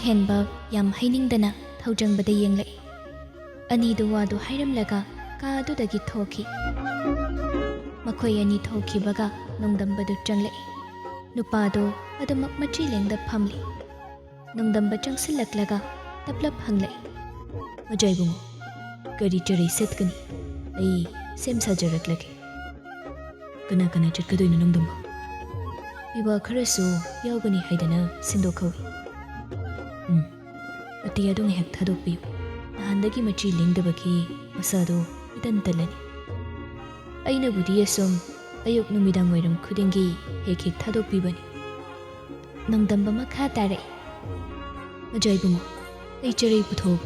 ꯍꯦꯟꯕ ꯌꯥꯝ ꯍꯩꯅꯤꯡꯗꯅ ꯊꯧꯖꯪꯕꯗ ꯌꯦꯡꯂꯛꯏ꯫ ꯑꯅꯤꯗꯨ ꯋꯥꯗꯨ ꯍꯥꯏꯔꯝꯂꯒ ꯀꯥ ꯑꯗꯨꯗꯒꯤ ꯊꯣꯛꯈꯤ꯫ ꯃꯈꯣꯏ ꯑꯅꯤ ꯊꯣꯛꯈꯤꯕꯒ ꯅꯣꯡꯗꯝꯕꯗꯨ ꯆꯪꯂꯛꯏ꯫ ꯅꯨꯄꯥꯗꯣ ꯑꯗꯨꯃꯛ ꯃꯆꯤ-ꯂꯦꯡꯗ ꯐꯝꯂꯤ꯫ ꯅꯣꯡꯗꯝꯕ ꯆꯪꯁꯤꯜꯂꯛꯂꯒ ꯇꯞꯂꯞ ꯍꯪꯂꯛꯏ, "ꯃꯖꯥꯏꯕꯨꯡꯉꯣ, ꯀꯔꯤ ꯆꯔꯩ ꯁꯦꯠꯀꯅꯤ? ꯑꯩ ꯁꯦꯝ ꯁꯥꯖꯔꯛꯂꯒꯦ꯫ ꯀꯅꯥ ꯀꯅꯥ ꯆꯠꯀꯗꯣꯏꯅꯣ ꯅꯣꯡꯗꯝꯕ? ꯄꯤꯕꯥ ꯈꯔꯁꯨ ꯌꯥꯎꯒꯅꯤ ꯍꯥꯏꯗꯅ ꯁꯤꯟꯗꯣꯛꯍꯧꯏ꯫ ꯑꯇꯤꯌꯥꯗꯨ ꯉꯥꯏꯍꯥꯛ ꯊꯥꯗꯣꯛꯄꯤꯌꯨ꯫ ꯅꯍꯥꯟꯗꯒꯤ ꯃꯆꯤ ꯂꯦꯡꯗꯕꯒꯤ ꯃꯁꯥꯗꯣ ꯏꯇꯟ ꯇꯜꯂꯅꯤ꯫ ꯑꯩꯅꯕꯨꯗꯤ ꯑꯁꯨꯝ ꯑꯌꯨꯛ ꯅꯨꯃꯤꯗꯥꯡ ꯋꯥꯏꯔꯝ ꯈꯨꯗꯤꯡꯒꯤ ꯍꯦꯛ ꯍꯦꯛ ꯊꯥꯗꯣꯛꯄꯤꯕꯅꯤ." ꯅꯣꯡꯗꯝꯕ ꯃꯈꯥ ꯇꯥꯔꯛꯏ, "ꯃꯖꯥꯏꯕꯨꯡꯉꯣ, ꯑꯩ ꯆꯔꯩ ꯄꯨꯊꯣꯛ..."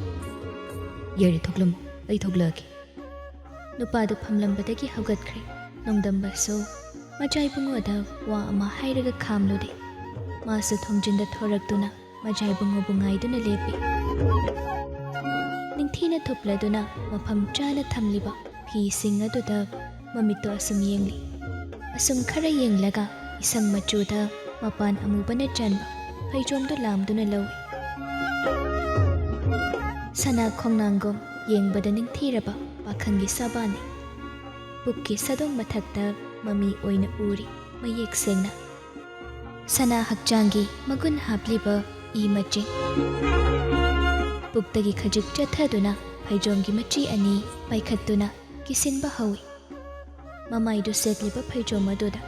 "ꯌꯥꯔꯦ, ꯊꯣꯛꯂꯝꯃꯣ, ꯑꯩ ꯊꯣꯛꯂꯛꯑꯒꯦ." ꯅꯨꯄꯥꯗꯨ ꯐꯝꯂꯝꯕꯗꯒꯤ ꯍꯧꯒꯠꯈ꯭ꯔꯦ꯫ ꯅꯣꯡꯗꯝꯕꯁꯨ ꯃꯖꯥꯏꯕꯨꯡꯉꯣꯗ ꯋꯥ ꯑꯃ ꯍꯥꯏꯔꯒ ꯈꯥꯝꯂꯨꯗꯦ꯫ ꯃꯥꯁꯨ ꯊꯣꯡꯖꯤꯟꯗ ꯊꯣꯔꯛꯇꯨꯅ ꯃꯖꯥꯏꯕꯨꯡꯉꯣꯕꯨ ꯉꯥꯏꯗꯨꯅ ꯂꯦꯞꯄꯤ꯫ ꯅꯤꯡꯊꯤꯅ ꯊꯨꯞꯂꯗꯨꯅ ꯃꯐꯝ ꯆꯥꯅ ꯊꯝꯂꯤꯕ ꯐꯤꯁꯤꯡ ꯑꯗꯨꯗ ꯃꯃꯤꯠꯇꯣ ꯑꯁꯨꯝ ꯌꯦꯡꯂꯤ꯫ ꯑꯁꯨꯝ ꯈꯔ ꯌꯦꯡꯂꯒ ꯏꯁꯪ ꯃꯆꯨꯗ ꯃꯄꯥꯟ ꯑꯃꯨꯕꯅ ꯆꯟꯕ ꯐꯩꯖꯣꯝꯗꯨ ꯂꯥꯝꯗꯨꯅ ꯂꯧꯏ꯫ ꯁꯅꯥ ꯈꯣꯡꯅꯥꯡꯒꯨꯝ ꯌꯦꯡꯕꯗ ꯅꯤꯡꯊꯤꯔꯕ ꯄꯥꯈꯪꯒꯤ ꯁꯕꯥꯟꯅꯤ꯫ ꯄꯨꯛꯀꯤ ꯁꯥꯗꯣꯡ ꯃꯊꯛꯇ ꯃꯃꯤ ꯑꯣꯏꯅ ꯎꯔꯤ ꯃꯌꯦꯛ ꯁꯦꯡꯅ ꯁꯅꯥ ꯍꯛꯆꯥꯡꯒꯤ ꯃꯒꯨꯟ ꯍꯥꯞꯂꯤꯕ ꯏ ꯃꯆꯤꯡ꯫ ꯄꯨꯛꯇꯒꯤ ꯈꯖꯤꯛ ꯆꯠꯊꯗꯨꯅ ꯐꯩꯖꯣꯝꯒꯤ ꯃꯆꯤ ꯑꯅꯤ ꯄꯥꯏꯈꯠꯇꯨꯅ ꯀꯤꯁꯤꯟꯕ ꯍꯧꯏ꯫ ꯃꯃꯥꯏꯗꯨ ꯁꯦꯠꯂꯤꯕ ꯐꯩꯖꯣꯝ ꯑꯗꯨꯗ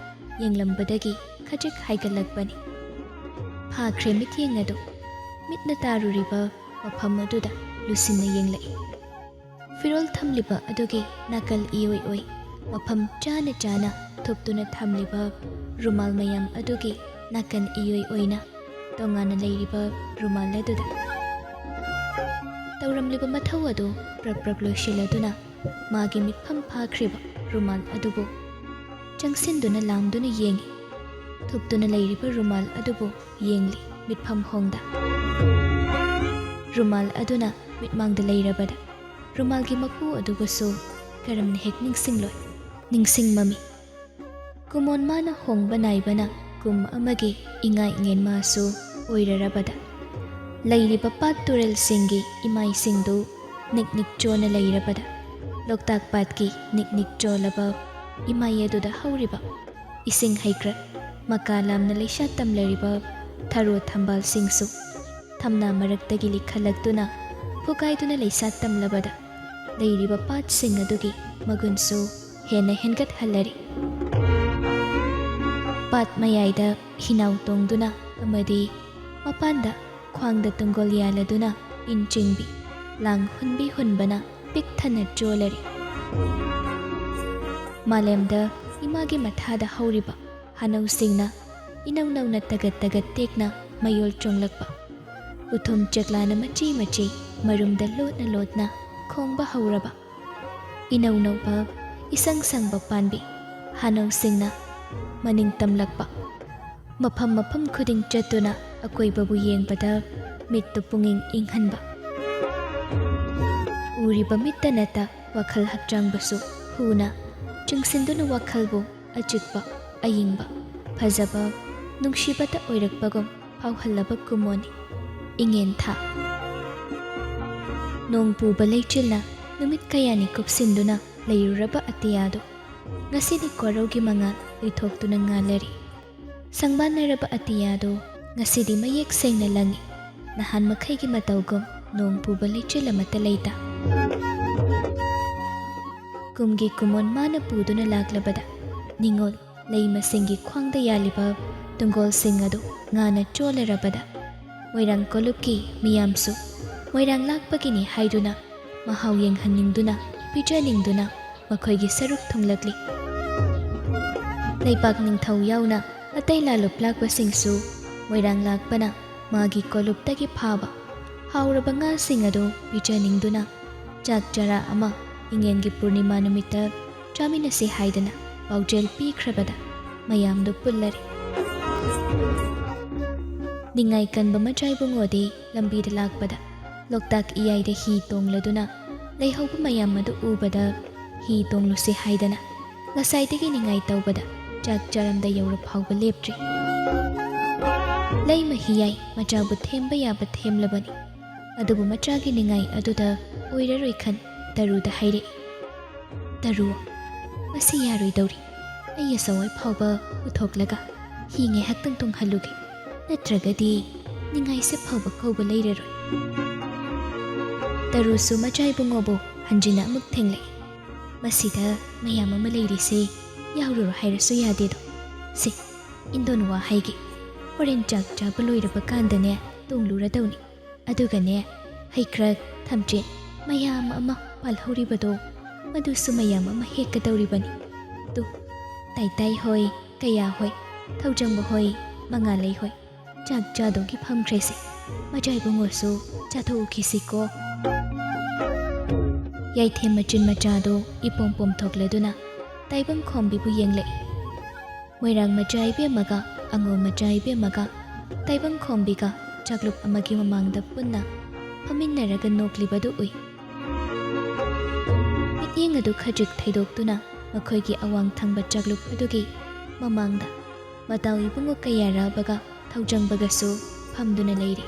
ꯌꯦꯡꯂꯝꯕꯗꯒꯤ ꯈꯖꯤꯛ ꯍꯥꯏꯒꯠꯂꯛꯄꯅꯤ꯫ ꯐꯥꯈ꯭ꯔꯦ ꯃꯤꯠꯌꯦꯡ ꯑꯗꯨ꯫ ꯃꯤꯠꯅ ꯇꯥꯔꯨꯔꯤꯕ ꯃꯐꯝ ꯑꯗꯨꯗ ꯂꯨꯁꯤꯟꯅ ꯌꯦꯡꯂꯛꯏ꯫ ꯐꯤꯔꯣꯜ ꯊꯝꯂꯤꯕ ꯑꯗꯨꯒꯤ ꯅꯥꯀꯜ ꯏꯑꯣꯏ ꯑꯣꯏ ꯃꯐꯝ ꯆꯥꯅ ꯆꯥꯅ ꯊꯨꯞꯇꯨꯅ ꯊꯝꯂꯤꯕ ꯔꯨꯃꯥꯜ ꯃꯌꯥꯝ ꯑꯗꯨꯒꯤ ꯅꯥꯀꯟ ꯏꯑꯣꯏ ꯑꯣꯏꯅ ꯇꯣꯉꯥꯟꯅ ꯂꯩꯔꯤꯕ ꯔꯨꯃꯥꯜ ꯑꯗꯨꯗ ꯇꯧꯔꯝꯂꯤꯕ ꯃꯊꯧ ꯑꯗꯨ ꯄ꯭ꯔꯞ ꯄ꯭ꯔꯞ ꯂꯣꯏꯁꯤꯜꯂꯗꯨꯅ ꯃꯥꯒꯤ ꯃꯤꯠꯐꯝ ꯐꯥꯈ꯭ꯔꯤꯕ ꯔꯨꯃꯥꯜ ꯑꯗꯨꯕꯨ ꯆꯪꯁꯤꯟꯗꯨꯅ ꯂꯥꯝꯗꯨꯅ ꯌꯦꯡꯉꯤ꯫ ꯊꯨꯞꯇꯨꯅ ꯂꯩꯔꯤꯕ ꯔꯨꯃꯥꯜ ꯑꯗꯨꯕꯨ ꯌꯦꯡꯂꯤ ꯃꯤꯠꯐꯝ ꯍꯣꯡꯗ꯫ ꯔꯨꯃꯥꯜ ꯑꯗꯨꯅ ꯃꯤꯠꯃꯥꯡꯗ ꯂꯩꯔꯕꯗ ꯔꯨꯃꯥꯜꯒꯤ ꯃꯄꯨ ꯑꯗꯨꯕꯨꯁꯨ ꯀꯔꯝꯅ ꯍꯦꯛ ꯅꯤꯡꯁꯤꯡꯂꯣꯏ? ꯅꯤꯡꯁꯤꯡꯃꯃꯤ꯫ ꯀꯨꯃꯣꯟ ꯃꯥꯅ ꯍꯣꯡꯕ ꯅꯥꯏꯕꯅ ꯀꯨꯝ ꯑꯃꯒꯤ ꯏꯉꯥꯏ ꯏꯉꯦꯟꯃꯥꯁꯨ ꯑꯣꯏꯔꯔꯕꯗ ꯂꯩꯔꯤꯕ ꯄꯥꯠ ꯇꯨꯔꯦꯜꯁꯤꯡꯒꯤ ꯏꯃꯥꯏꯁꯤꯡꯗꯨ ꯅꯤꯛ ꯅꯤꯛ ꯆꯣꯅ ꯂꯩꯔꯕꯗ ꯂꯣꯛꯇꯥꯛ ꯄꯥꯠꯀꯤ ꯅꯤꯛ ꯅꯤꯛ ꯆꯣꯜꯂꯕ ꯏꯃꯥꯏ ꯑꯗꯨꯗ ꯍꯧꯔꯤꯕ ꯏꯁꯤꯡ ꯍꯩꯀ꯭ꯔꯛ ꯃꯀꯥ ꯂꯥꯝꯅ ꯂꯩꯁꯥ ꯇꯝꯂꯔꯤꯕ ꯊꯔꯣ ꯊꯝꯕꯥꯜꯁꯤꯡꯁꯨ ꯊꯝꯅꯥ ꯃꯔꯛꯇꯒꯤ ꯂꯤꯈꯠꯂꯛꯇꯨꯅ ꯐꯨꯀꯥꯏꯗꯨꯅ ꯂꯩꯁꯥ ꯇꯝꯂꯕꯗ ꯂꯩꯔꯤꯕ ꯄꯥꯠꯁꯤꯡ ꯑꯗꯨꯒꯤ ꯃꯒꯨꯟꯁꯨ ꯍꯦꯟꯅ ꯍꯦꯟꯒꯠꯍꯜꯂꯔꯤ꯫ ꯄꯥꯠ ꯃꯌꯥꯏꯗ ꯍꯤꯅꯥꯎ ꯇꯣꯡꯗꯨꯅ ꯑꯃꯗꯤ ꯃꯄꯥꯟꯗ ꯈ꯭ꯋꯥꯡꯗ ꯇꯨꯡꯒꯣꯜ ꯌꯥꯜꯂꯗꯨꯅ ꯏꯟ ꯆꯤꯡꯕꯤ ꯂꯥꯡ ꯍꯨꯟꯕꯤ ꯍꯨꯟꯕꯅ ꯄꯤꯛ ꯊꯟꯅ ꯆꯣꯜꯂꯔꯤ꯫ ꯃꯥꯂꯦꯝꯗ ꯏꯃꯥꯒꯤ ꯃꯊꯥꯗ ꯍꯧꯔꯤꯕ ꯍꯅꯧꯁꯤꯡꯅ ꯏꯅꯧ ꯅꯧꯅ ꯇꯒꯠ ꯇꯒꯠ ꯇꯦꯛꯅ ꯃꯌꯣꯜ ꯆꯣꯡꯂꯛꯄ ꯎꯊꯨꯝ ꯆꯦꯛꯂꯥꯅ ꯃꯆꯤ ꯃꯆꯤ ꯃꯔꯨꯝꯗ ꯂꯣꯠꯅ ꯂꯣꯠꯅ ꯈꯣꯡꯕ ꯍꯧꯔꯕ ꯏꯅꯧ ꯅꯧꯕ ꯏꯁꯪ ꯁꯪꯕ ꯄꯥꯟꯕꯤ ꯍꯅꯧꯁꯤꯡꯅ ꯃꯅꯤꯡ ꯇꯝꯂꯛꯄ ꯃꯐꯝ ꯃꯐꯝ ꯈꯨꯗꯤꯡ ꯆꯠꯇꯨꯅ ꯑꯀꯣꯏꯕꯕꯨ ꯌꯦꯡꯕꯗ ꯃꯤꯠꯇꯨ ꯄꯨꯡꯏꯪ ꯏꯪꯍꯟꯕ꯫ ꯎꯔꯤꯕ ꯃꯤꯠꯇ ꯅꯠꯇ ꯋꯥꯈꯜ ꯍꯛꯆꯥꯡꯕꯨꯁꯨ ꯍꯨꯅ ꯆꯤꯡꯁꯤꯟꯗꯨꯅ ꯋꯥꯈꯜꯕꯨ ꯑꯆꯤꯛꯄ ꯑꯏꯪꯕ ꯐꯖꯕ ꯅꯨꯡꯁꯤꯕꯇ ꯑꯣꯏꯔꯛꯄꯒꯨꯝ ꯐꯥꯎꯍꯜꯂꯕ ꯀꯨꯃꯣꯟꯅꯤ ꯏꯉꯦꯟ ꯊꯥ꯫ ꯅꯣꯡ ꯄꯨꯕ ꯂꯩꯆꯤꯜꯅ ꯅꯨꯃꯤꯠ ꯀꯌꯥꯅꯤ ꯀꯨꯞꯁꯤꯟꯗꯨꯅ ꯂꯩꯔꯨꯔꯕ ꯑꯇꯤꯌꯥꯗꯨ ꯉꯁꯤꯗꯤ ꯀꯣꯔꯧꯒꯤ ꯃꯉꯥꯜ ꯂꯩꯊꯣꯛꯇꯨꯅ ꯉꯥꯜꯂꯔꯤ꯫ ꯁꯪꯕꯥꯟꯅꯔꯕ ꯑꯇꯤꯌꯥꯗꯨ ꯉꯁꯤꯗꯤ ꯃꯌꯦꯛ ꯁꯦꯡꯅ ꯂꯪꯏ ꯅꯍꯥꯟ ꯃꯈꯩꯒꯤ ꯃꯇꯧꯒꯨꯝ ꯅꯣꯡ ꯄꯨꯕ ꯂꯩꯆꯤꯜ ꯑꯃꯠꯇ ꯂꯩꯇ꯫ ꯀꯨꯝꯒꯤ ꯀꯨꯃꯣꯟ ꯃꯥꯅ ꯄꯨꯗꯨꯅ ꯂꯥꯛꯂꯕꯗ ꯅꯤꯡꯉꯣꯜ ꯂꯩ ꯃꯁꯤꯡꯒꯤ ꯈ꯭ꯋꯥꯡꯗ ꯌꯥꯜꯂꯤꯕ ꯇꯨꯡꯒꯣꯜꯁꯤꯡ ꯑꯗꯨ ꯉꯥꯅ ꯆꯣꯜꯂꯔꯕꯗ ꯃꯣꯏꯔꯥꯡ ꯀꯣꯂꯨꯞꯀꯤ ꯃꯤꯌꯥꯝꯁꯨ ꯃꯣꯏꯔꯥꯡ ꯂꯥꯛꯄꯒꯤꯅꯤ ꯍꯥꯏꯗꯨꯅ ꯃꯍꯥꯎ ꯌꯦꯡꯍꯟꯅꯤꯡꯗꯨꯅ ꯄꯤꯖꯅꯤꯡꯗꯨꯅ ꯃꯈꯣꯏꯒꯤ ꯁꯔꯨꯛ ꯊꯨꯡꯂꯛꯂꯤ꯫ ꯂꯩꯄꯥꯛ ꯅꯤꯡꯊꯧ ꯌꯥꯎꯅ ꯑꯇꯩ ꯂꯥꯂꯨꯞ ꯂꯥꯛꯄꯁꯤꯡꯁꯨ ꯃꯣꯏꯔꯥꯡ ꯂꯥꯛꯄꯅ ꯃꯥꯒꯤ ꯀꯣꯂꯨꯞꯇꯒꯤ ꯐꯥꯕ ꯍꯥꯎꯔꯕ ꯉꯥꯁꯤꯡ ꯑꯗꯨ ꯄꯤꯖꯅꯤꯡꯗꯨꯅ ꯆꯥꯛ ꯆꯔꯥ ꯑꯃ ꯏꯉꯦꯟꯒꯤ ꯄꯨꯔꯅꯤꯃꯥ ꯅꯨꯃꯤꯠꯇ ꯆꯥꯃꯤꯟꯅꯁꯤ ꯍꯥꯏꯗꯅ ꯄꯥꯎꯖꯦꯜ ꯄꯤꯈ꯭ꯔꯕꯗ ꯃꯌꯥꯝꯗꯨ ꯄꯨꯜꯂꯔꯤ꯫ ꯅꯤꯡꯉꯥꯏ ꯀꯟꯕ ꯃꯖꯥꯏꯕꯨꯡꯉꯣꯗꯤ ꯂꯝꯕꯤꯗ ꯂꯥꯛꯄꯗ ꯂꯣꯛꯇꯥꯛ ꯏꯌꯥꯏꯗ ꯍꯤ ꯇꯣꯡꯂꯗꯨꯅ ꯂꯩꯍꯧꯕ ꯃꯌꯥꯝ ꯑꯗꯨ ꯎꯕꯗ ꯍꯤ ꯇꯣꯡꯂꯨꯁꯤ ꯍꯥꯏꯗꯅ ꯉꯁꯥꯏꯗꯒꯤ ꯅꯤꯡꯉꯥꯏ ꯇꯧꯕꯗ ꯆꯥꯛ ꯆꯥꯔꯝꯗ ꯌꯧꯔ ꯐꯥꯎꯕ ꯂꯦꯞꯇ꯭ꯔꯤ꯫ ꯂꯩ ꯃꯍꯤ ꯌꯥꯏ ꯃꯆꯥꯕꯨ ꯊꯦꯝꯕ ꯌꯥꯕ ꯊꯦꯝꯂꯕꯅꯤ ꯑꯗꯨꯕꯨ ꯃꯆꯥꯒꯤ ꯅꯤꯡꯉꯥꯏ ꯑꯗꯨꯗ ꯑꯣꯏꯔꯔꯣꯏ ꯈꯟ ꯇꯔꯨꯗ ꯍꯥꯏꯔꯛꯏ꯫ ꯇꯔꯨ, ꯃꯁꯤ ꯌꯥꯔꯣꯏꯗꯧꯔꯤ, ꯑꯩ ꯑꯁꯋꯥꯏ ꯐꯥꯎꯕ ꯄꯨꯊꯣꯛꯂꯒ ꯍꯤ ꯉꯥꯏꯍꯥꯛꯇꯪ ꯇꯣꯡꯍꯜꯂꯨꯒꯦ, ꯅꯠꯇ꯭ꯔꯒꯗꯤ ꯅꯤꯡꯉꯥꯏꯁꯦ ꯐꯥꯎꯕ ꯀꯧꯕ ꯂꯩꯔꯔꯣꯏ꯫ ꯇꯔꯨꯁꯨ ꯃꯆꯥ ꯏꯕꯨꯡꯉꯣꯕꯨ ꯍꯟꯖꯤꯟꯅ ꯑꯃꯨꯛ ꯊꯦꯡꯂꯛꯏ꯫ ꯃꯁꯤꯗ ꯃꯌꯥꯝ ꯑꯃ ꯂꯩꯔꯤꯁꯦ ꯌꯥꯎꯔꯨꯔꯣ ꯍꯥꯏꯔꯁꯨ ꯌꯥꯗꯦꯗꯣ꯫ ꯁꯤ ꯏꯟꯗꯣꯟ ꯋꯥ ꯍꯥꯏꯒꯦ, ꯍꯣꯔꯦꯟ ꯆꯥꯛ ꯆꯥꯕ ꯂꯣꯏꯔꯕ ꯀꯥꯟꯗꯅꯦ ꯇꯣꯡꯂꯨꯔꯗꯧꯅꯤ, ꯑꯗꯨꯒꯅꯦ ꯍꯩꯀ꯭ꯔꯛ ꯊꯝꯆꯦꯠ ꯃꯌꯥꯝ ꯑꯃ ꯄꯥꯜꯍꯧꯔꯤꯕꯗꯣ ꯃꯗꯨꯁꯨ ꯃꯌꯥꯝ ꯑꯃ ꯍꯦꯛꯀꯗꯧꯔꯤꯕꯅꯤ꯫ ꯇꯨ ꯇꯥꯏꯇꯥꯏ ꯍꯣꯏ, ꯀꯌꯥ ꯍꯣꯏ, ꯊꯧꯖꯪꯕ ꯍꯣꯏ, ꯃꯉꯥꯂꯩ ꯍꯣꯏ ꯆꯥꯛ ꯆꯥꯗꯧꯒꯤ ꯐꯝꯈ꯭ꯔꯦꯁꯦ, ꯃꯆꯥ ꯏꯕꯨꯡꯉꯣꯁꯨ ꯆꯥꯊꯣꯛꯎꯈꯤꯁꯤꯀꯣ꯫ ꯌꯥꯏꯊꯦꯝ ꯃꯆꯤꯟ ꯃꯆꯥꯗꯣ ꯏꯄꯣꯝ ꯄꯣꯝꯊꯣꯛꯂꯗꯨꯅ ꯇꯥꯏꯕꯪ ꯈꯣꯝꯕꯤꯕꯨ ꯌꯦꯡꯂꯛꯏ꯫ ꯃꯣꯏꯔꯥꯡ ꯃꯆꯥ ꯏꯕꯦꯝꯃꯒ ꯑꯉꯣꯝ ꯃꯆꯥ ꯏꯕꯦꯝꯃꯒ ꯇꯥꯏꯕꯪ ꯈꯣꯝꯕꯤꯒ ꯆꯥꯛꯂꯨꯞ ꯑꯃꯒꯤ ꯃꯃꯥꯡꯗ ꯄꯨꯟꯅ ꯐꯝꯃꯤꯟꯅꯔꯒ ꯅꯣꯛꯂꯤꯕꯗꯨ ꯎꯏ꯫ ꯃꯤꯠꯌꯦꯡ ꯑꯗꯨ ꯈꯖꯤꯛ ꯊꯩꯗꯣꯛꯇꯨꯅ ꯃꯈꯣꯏꯒꯤ ꯑꯋꯥꯡ ꯊꯪꯕ ꯆꯥꯛꯂꯨꯞ ꯑꯗꯨꯒꯤ ꯃꯃꯥꯡꯗ ꯃꯇꯥꯎ ꯏꯕꯨꯡꯉꯣ ꯀꯌꯥꯔꯥꯕꯒ ꯊꯧꯖꯪꯕꯒꯁꯨ ꯐꯝꯗꯨꯅ ꯂꯩꯔꯤ꯫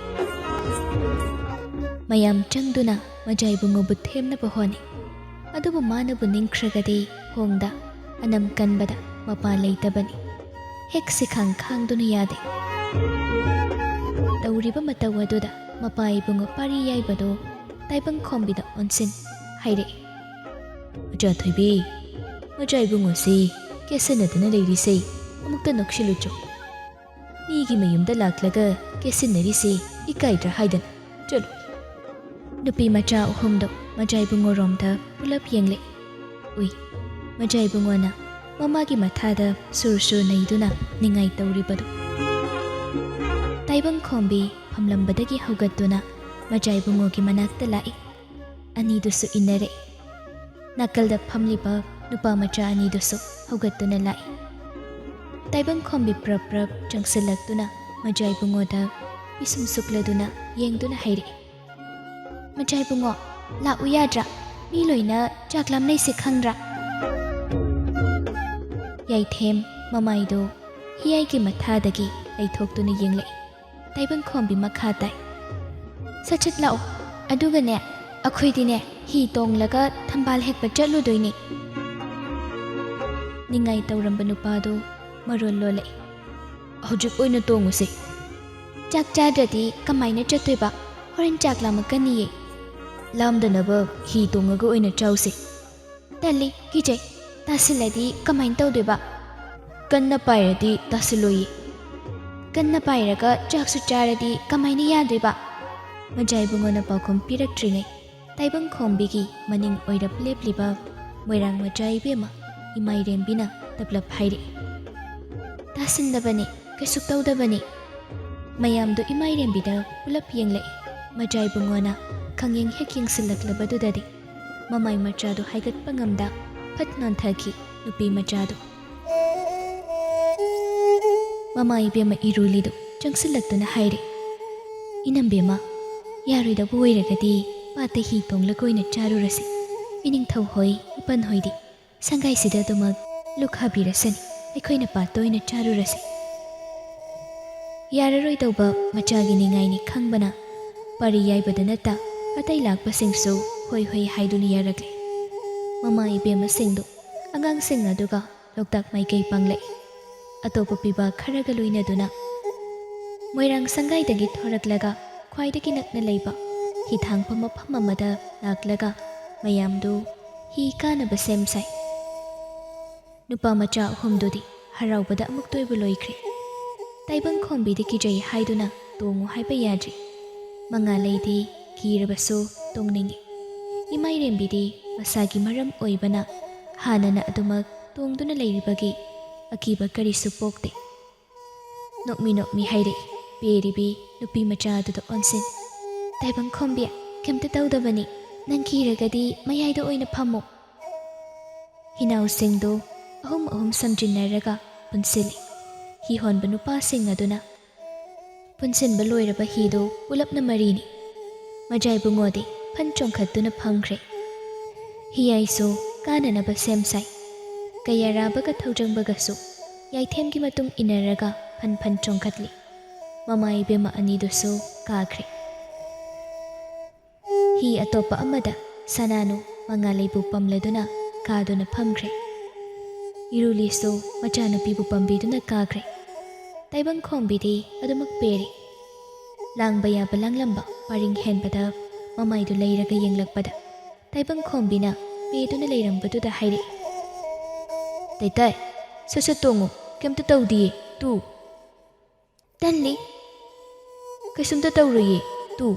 ꯃꯌꯥꯝ ꯆꯪꯗꯨꯅ ꯃꯆꯥ ꯏꯕꯨꯡꯉꯣꯕꯨ ꯊꯦꯝꯅꯕ ꯍꯣꯠꯅꯩ, ꯑꯗꯨꯕꯨ ꯃꯥꯅꯕꯨ ꯅꯤꯡꯈ꯭ꯔꯒꯗꯤ ꯍꯣꯡꯗ ꯑꯅꯝ ꯀꯟꯕꯗ ꯃꯄꯥ ꯂꯩꯇꯕꯅꯤ, ꯍꯦꯛ ꯁꯤꯈꯥꯡ ꯈꯥꯡꯗꯨꯅ ꯌꯥꯗꯦ꯫ ꯇꯧꯔꯤꯕ ꯃꯇꯧ ꯑꯗꯨꯗ ꯃꯄꯥ ꯏꯕꯨꯡꯉꯣ ꯄꯥꯔꯤ ꯌꯥꯏꯕꯗꯣ ꯇꯥꯏꯕꯪ ꯈꯣꯝꯕꯤꯗ ꯑꯣꯟꯁꯤꯟ ꯍꯥꯏꯔꯛꯏ꯫ ꯃꯆꯥ ꯊꯣꯏꯕꯤ, ꯃꯆꯥ ꯏꯕꯨꯡꯉꯣꯁꯤ ꯀꯦꯁꯟꯅꯗꯨꯅ ꯂꯩꯔꯤꯁꯦ ꯑꯃꯨꯛꯇ ꯅꯣꯛꯁꯤꯜꯂꯨꯆꯣ, ꯃꯤꯒꯤ ꯃꯌꯨꯝꯗ ꯂꯥꯛꯂꯒ ꯀꯦꯁꯤꯟꯅꯔꯤꯁꯦ ꯏꯀꯥꯏꯗ꯭ꯔꯥ ꯍꯥꯏꯗꯅ ꯆꯠꯂꯨ꯫ ꯅꯨꯄꯤ ꯃꯆꯥ ꯑꯍꯨꯝꯗꯣ ꯃꯆꯥ ꯏꯕꯨꯡꯉꯣꯔꯣꯝꯗ ꯄꯨꯂꯞ ꯌꯦꯡꯂꯛꯏ꯫ ꯎꯏ ꯃꯆꯥ ꯏꯕꯨꯡꯉꯣꯅ ꯃꯃꯥꯒꯤ ꯃꯊꯥꯗ ꯁꯨꯔ ꯁꯨꯔ ꯅꯩꯗꯨꯅ ꯅꯤꯡꯉꯥꯏ ꯇꯧꯔꯤꯕꯗꯣ꯫ ꯇꯥꯏꯕꯪ ꯈꯣꯝꯕꯤ ꯐꯝꯂꯝꯕꯗꯒꯤ ꯍꯧꯒꯠꯇꯨꯅ ꯃꯆꯥ ꯏꯕꯨꯡꯉꯣꯒꯤ ꯃꯅꯥꯛꯇ ꯂꯥꯛꯏ, ꯑꯅꯤꯗꯨꯁꯨ ꯏꯟꯅꯔꯛꯏ꯫ ꯅꯥꯀꯜꯗ ꯐꯝꯂꯤꯕ ꯅꯨꯄꯥ ꯃꯆꯥ ꯑꯅꯤꯗꯨꯁꯨ ꯍꯧꯒꯠꯇꯨꯅ ꯂꯥꯛꯏ꯫ ꯇꯥꯏꯕꯪ ꯈꯣꯝꯕꯤ ꯄ꯭ꯔꯞ ꯄ꯭ꯔꯞ ꯆꯪꯁꯤꯜꯂꯛꯇꯨꯅ ꯃꯆꯥ ꯏꯕꯨꯡꯉꯣꯗ ꯄꯤꯁꯨꯝ ꯁꯨꯛꯂꯗꯨꯅ ꯌꯦꯡꯗꯨꯅ ꯍꯥꯏꯔꯛꯏ꯫ ꯃꯆꯥ ꯏꯕꯨꯡꯉꯣ, ꯂꯥꯛꯎ ꯌꯥꯗ꯭ꯔꯥ, ꯃꯤ ꯂꯣꯏꯅ ꯆꯥꯛ ꯂꯥꯝꯅꯩꯁꯦ ꯈꯪꯗ꯭ꯔꯥ? ꯌꯥꯏꯊꯦꯝ ꯃꯃꯥꯏꯗꯣ ꯍꯤꯌꯥꯏꯒꯤ ꯃꯊꯥꯗꯒꯤ ꯂꯩꯊꯣꯛꯇꯨꯅ ꯌꯦꯡꯂꯛꯏ꯫ ꯇꯥꯏꯕꯪ ꯈꯣꯝꯕꯤ ꯃꯈꯥ ꯇꯥꯏ꯫ ꯁꯠ ꯁꯠ ꯂꯥꯛꯑꯣ, ꯑꯗꯨꯒꯅꯦ ꯑꯩꯈꯣꯏꯗꯤꯅꯦ ꯍꯤ ꯇꯣꯡꯂꯒ ꯊꯝꯕꯥꯜ ꯍꯦꯛꯄ ꯆꯠꯂꯨꯗꯣꯏꯅꯤ꯫ ꯅꯤꯡꯉꯥꯏ ꯇꯧꯔꯝꯕ ꯅꯨꯄꯥꯗꯣ ꯃꯔꯣꯜ ꯂꯣꯜꯂꯛꯏ꯫ ꯍꯧꯖꯤꯛ ꯑꯣꯏꯅ ꯇꯣꯡꯉꯨꯁꯦ, ꯆꯥꯛ ꯆꯥꯗ꯭ꯔꯗꯤ ꯀꯃꯥꯏꯅ ꯆꯠꯇꯣꯏꯕ, ꯍꯣꯔꯦꯟ ꯆꯥꯛ ꯂꯥꯝꯃꯛꯀꯅꯤꯌꯦ꯫ ꯂꯥꯝꯗꯅꯕ ꯍꯤ ꯇꯣꯡꯉꯒ ꯑꯣꯏꯅ ꯆꯥꯎꯁꯦ꯫ ꯇꯜꯂꯤ, ꯀꯤꯖꯩ, ꯇꯥꯁꯤꯜꯂꯗꯤ ꯀꯃꯥꯏꯅ ꯇꯧꯗꯣꯏꯕ? ꯀꯟꯅ ꯄꯥꯏꯔꯗꯤ ꯇꯥꯁꯤꯜꯂꯣꯏꯌꯦ꯫ ꯀꯟꯅ ꯄꯥꯏꯔꯒ ꯆꯥꯛꯁꯨ ꯆꯥꯔꯗꯤ ꯀꯃꯥꯏꯅ ꯌꯥꯗꯣꯏꯕ? ꯃꯆꯥ ꯏꯕꯨꯡꯉꯣꯅ ꯄꯥꯎꯈꯨꯝ ꯄꯤꯔꯛꯇ꯭ꯔꯤꯉꯩ ꯇꯥꯏꯕꯪ ꯈꯣꯝꯕꯤꯒꯤ ꯃꯅꯤꯡ ꯑꯣꯏꯔꯞ ꯂꯦꯞꯂꯤꯕ ꯃꯣꯏꯔꯥꯡ ꯃꯆꯥ ꯏꯕꯦꯝꯃ ꯏꯃꯥꯏꯔꯦꯝꯕꯤꯅ ꯇꯞꯂꯞ ꯍꯥꯏꯔꯛꯏ꯫ ꯇꯥꯁꯤꯟꯗꯕꯅꯤ, ꯀꯩꯁꯨ ꯇꯧꯗꯕꯅꯤ꯫ ꯃꯌꯥꯝꯗꯣ ꯏꯃꯥꯏꯔꯦꯝꯕꯤꯗ ꯄꯨꯂꯞ ꯌꯦꯡꯂꯛꯏ꯫ ꯃꯆꯥ ꯏꯕꯨꯡꯉꯣꯅ ꯈꯪꯌꯦꯡ ꯍꯦꯛ ꯌꯦꯡꯁꯤꯜꯂꯛꯂꯕꯗꯨꯗꯗꯤ ꯃꯃꯥꯏ ꯃꯆꯥꯗꯣ ꯍꯥꯏꯒꯠꯄ ꯉꯝꯗ ꯐꯠ ꯅꯣꯟꯊꯈꯤ ꯅꯨꯄꯤ ꯃꯆꯥꯗꯣ꯫ ꯃꯃꯥ ꯏꯕꯦꯝꯃ ꯏꯔꯨꯂꯤꯗꯨ ꯆꯪꯁꯤꯜꯂꯛꯇꯨꯅ ꯍꯥꯏꯔꯦ꯫ ꯏꯅꯝꯕꯦꯝꯃ, ꯌꯥꯔꯣꯏꯗꯕ ꯑꯣꯏꯔꯒꯗꯤ ꯄꯥꯠꯇ ꯍꯤ ꯇꯣꯡꯂꯒ ꯑꯣꯏꯅ ꯆꯥꯔꯨꯔꯁꯤ, ꯏꯅꯤꯡꯊꯧ ꯍꯣꯏ ꯏꯄꯟ ꯍꯣꯏꯗꯤ ꯁꯪꯒꯥꯏꯁꯤꯗ ꯑꯗꯨꯃꯛ ꯂꯨꯛꯈꯥꯕꯤꯔꯁꯅꯤ, ꯑꯩꯈꯣꯏꯅ ꯄꯥꯠꯇ ꯑꯣꯏꯅ ꯆꯥꯔꯨꯔꯁꯤ꯫ ꯌꯥꯔꯔꯣꯏꯗꯧꯕ ꯃꯆꯥꯒꯤ ꯅꯤꯡꯉꯥꯏꯅꯤ ꯈꯪꯕꯅ ꯄꯥꯔꯤ ꯌꯥꯏꯕꯗ ꯅꯠꯇ ꯑꯇꯩ ꯂꯥꯛꯄꯁꯤꯡꯁꯨ ꯍꯣꯏ ꯍꯣꯏ ꯍꯥꯏꯗꯨꯅ ꯌꯥꯔꯛꯂꯦ꯫ ꯃꯃꯥ ꯏꯕꯦꯝꯃꯁꯤꯡꯗꯨ ꯑꯉꯥꯡꯁꯤꯡ ꯑꯗꯨꯒ ꯂꯣꯛꯇꯥꯛ ꯃꯥꯏꯀꯩ ꯄꯥꯡꯂꯛꯏ꯫ ꯑꯇꯣꯞꯄ ꯄꯤꯕꯥ ꯈꯔꯒ ꯂꯣꯏꯅꯗꯨꯅ ꯃꯣꯏꯔꯥꯡ ꯁꯪꯒꯥꯏꯗꯒꯤ ꯊꯣꯔꯛꯂꯒ ꯈ꯭ꯋꯥꯏꯗꯒꯤ ꯅꯛꯅ ꯂꯩꯕ ꯍꯤꯊꯥꯡꯐꯝ ꯃꯐꯝ ꯑꯃꯗ ꯂꯥꯛꯂꯒ ꯃꯌꯥꯝꯗꯨ ꯍꯤ ꯀꯥꯅꯕ ꯁꯦꯝ ꯁꯥꯏ꯫ ꯅꯨꯄꯥ ꯃꯆꯥ ꯑꯍꯨꯝꯗꯨꯗꯤ ꯍꯔꯥꯎꯕꯗ ꯑꯃꯨꯛꯇꯣꯏꯕ ꯂꯣꯏꯈ꯭ꯔꯦ꯫ ꯇꯥꯏꯕꯪ ꯈꯣꯝꯕꯤꯗꯤ ꯀꯤꯖꯩ ꯍꯥꯏꯗꯨꯅ ꯇꯣꯡꯉꯨ ꯍꯥꯏꯕ ꯌꯥꯗ꯭ꯔꯤ꯫ ꯃꯉꯥꯂꯩꯗꯤ ꯀꯤꯔꯕꯁꯨ ꯇꯣꯡꯅꯤꯡꯉꯤ꯫ ꯏꯃꯥꯏꯔꯦꯝꯕꯤꯗꯤ ꯃꯁꯥꯒꯤ ꯃꯔꯝ ꯑꯣꯏꯕꯅ ꯍꯥꯟꯅꯅ ꯑꯗꯨꯃꯛ ꯇꯣꯡꯗꯨꯅ ꯂꯩꯔꯤꯕꯒꯤ ꯑꯀꯤꯕ ꯀꯔꯤꯁꯨ ꯄꯣꯛꯇꯦ꯫ ꯅꯣꯛꯃꯤ ꯅꯣꯛꯃꯤ ꯍꯥꯏꯔꯛꯏ ꯄꯦꯔꯤꯕꯤ ꯅꯨꯄꯤ ꯃꯆꯥ ꯑꯗꯨꯗ ꯑꯣꯟꯁꯤꯟ꯫ ꯇꯥꯏꯕꯪ ꯈꯣꯝꯕꯤ, ꯀꯩꯝꯇ ꯇꯧꯗꯕꯅꯤ, ꯅꯪ ꯀꯤꯔꯒꯗꯤ ꯃꯌꯥꯏꯗ ꯑꯣꯏꯅ ꯐꯝꯃꯨ꯫ ꯍꯤꯅꯥꯎꯁꯤꯡꯗꯨ ꯑꯍꯨꯝ ꯑꯍꯨꯝ ꯁꯝꯖꯤꯟꯅꯔꯒ ꯄꯨꯟꯁꯤꯜꯂꯤ꯫ ꯍꯤ ꯍꯣꯟꯕ ꯅꯨꯄꯥꯁꯤꯡ ꯑꯗꯨꯅ ꯄꯨꯟꯁꯤꯟꯕ ꯂꯣꯏꯔꯕ ꯍꯤꯗꯨ ꯄꯨꯂꯞꯅ ꯃꯔꯤꯅꯤ꯫ ꯃꯆꯥ ꯏꯕꯨꯡꯉꯣꯗꯤ ꯐꯟ ꯆꯣꯡꯈꯠꯇꯨꯅ ꯐꯝꯈ꯭ꯔꯦ꯫ ꯍꯤꯌꯥꯏꯁꯨ ꯀꯥꯅꯅꯕ ꯁꯦꯝ ꯁꯥꯏ꯫ ꯀꯌꯥꯔꯥꯕꯒ ꯊꯧꯖꯪꯕꯒꯁꯨ ꯌꯥꯏꯊꯦꯝꯒꯤ ꯃꯇꯨꯡ ꯏꯟꯅꯔꯒ ꯐꯟ ꯐꯟ ꯆꯣꯡꯈꯠꯂꯤ꯫ ꯃꯃꯥ ꯏꯕꯦꯝꯃ ꯑꯅꯤꯗꯨꯁꯨ ꯀꯥꯈ꯭ꯔꯦ꯫ ꯍꯤ ꯑꯇꯣꯞꯄ ꯑꯃꯗ ꯁꯅꯥꯅꯨ ꯃꯉꯥꯂꯩꯕꯨ ꯄꯝꯂꯗꯨꯅ ꯀꯥꯗꯨꯅ ꯐꯝꯈ꯭ꯔꯦ꯫ ꯏꯔꯨꯂꯤꯁꯨ ꯃꯆꯥꯅꯨꯄꯤꯕꯨ ꯄꯝꯕꯤꯗꯨꯅ ꯀꯥꯈ꯭ꯔꯦ꯫ ꯇꯥꯏꯕꯪꯈꯣꯝꯕꯤꯗꯤ ꯑꯗꯨꯃꯛ ꯄꯦꯔꯤ꯫ ꯂꯥꯡꯕ ꯌꯥꯕ ꯂꯥꯡꯂꯝꯕ ꯄꯔꯤꯡ ꯍꯦꯟꯕꯗ ꯃꯃꯥꯏꯗꯨ ꯂꯩꯔꯒ ꯌꯦꯡꯂꯛꯄꯗ ꯇꯥꯏꯕꯪꯈꯣꯝꯕꯤꯅ ꯄꯦꯗꯨꯅ ꯂꯩꯔꯝꯕꯗꯨꯗ ꯍꯥꯏꯔꯛꯏ, "ꯇꯩꯇꯥꯏ, ꯁꯠ-ꯁꯠ ꯇꯣꯡꯉꯨ, ꯀꯩꯝꯇ ꯇꯧꯗꯤꯌꯦ, ꯇꯨ." "ꯇꯜꯂꯤ." "ꯀꯩꯁꯨꯝꯇ ꯇꯧꯔꯣꯏꯌꯦ, ꯇꯨ."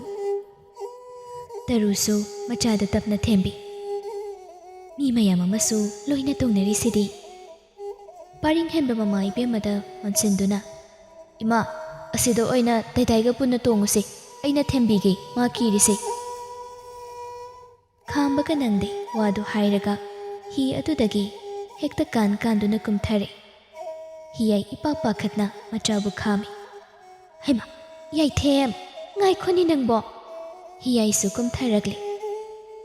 ꯇꯔꯨꯁꯨ ꯃꯆꯥꯗ ꯇꯞꯅ ꯊꯦꯝꯕꯤ꯫ ꯃꯤ ꯃꯌꯥꯝ ꯑꯃꯁꯨ ꯂꯣꯏꯅ ꯇꯣꯡꯅꯔꯤꯁꯤꯗꯤ꯫ ꯄꯔꯤꯡ ꯍꯦꯟꯕ ꯃꯃꯥ ꯏꯕꯦꯝꯃꯗ ꯑꯣꯟꯁꯤꯟꯗꯨꯅ, "ꯏꯃꯥ, ꯑꯁꯤꯗ ꯑꯣꯏꯅ ꯇꯩꯇꯥꯏꯒ ꯄꯨꯟꯅ ꯇꯣꯡꯉꯨꯁꯦ, ꯑꯩꯅ ꯊꯦꯝꯕꯤꯒꯦ, ꯃꯥ ꯀꯤꯔꯤꯁꯦ." ꯈꯥꯝꯕꯒ ꯅꯪꯗꯦ ꯋꯥꯗꯨ ꯍꯥꯏꯔꯒ ꯍꯤ ꯑꯗꯨꯗꯒꯤ ꯍꯦꯛꯇ ꯀꯥꯟꯗꯨꯅ ꯀꯨꯝꯊꯔꯦ꯫ ꯍꯤꯌꯥꯏ ꯏꯄꯥꯛ ꯄꯥꯈꯠꯅ ꯃꯆꯥꯕꯨ ꯈꯥꯝꯃꯤ꯫ "ꯍꯩꯃꯥ, ꯌꯥꯏꯊꯦꯝ, ꯉꯥꯏꯈꯣꯅꯤ ꯅꯪꯕꯣ!" ꯍꯤꯌꯥꯏꯁꯨ ꯀꯨꯝꯊꯔꯛꯂꯦ꯫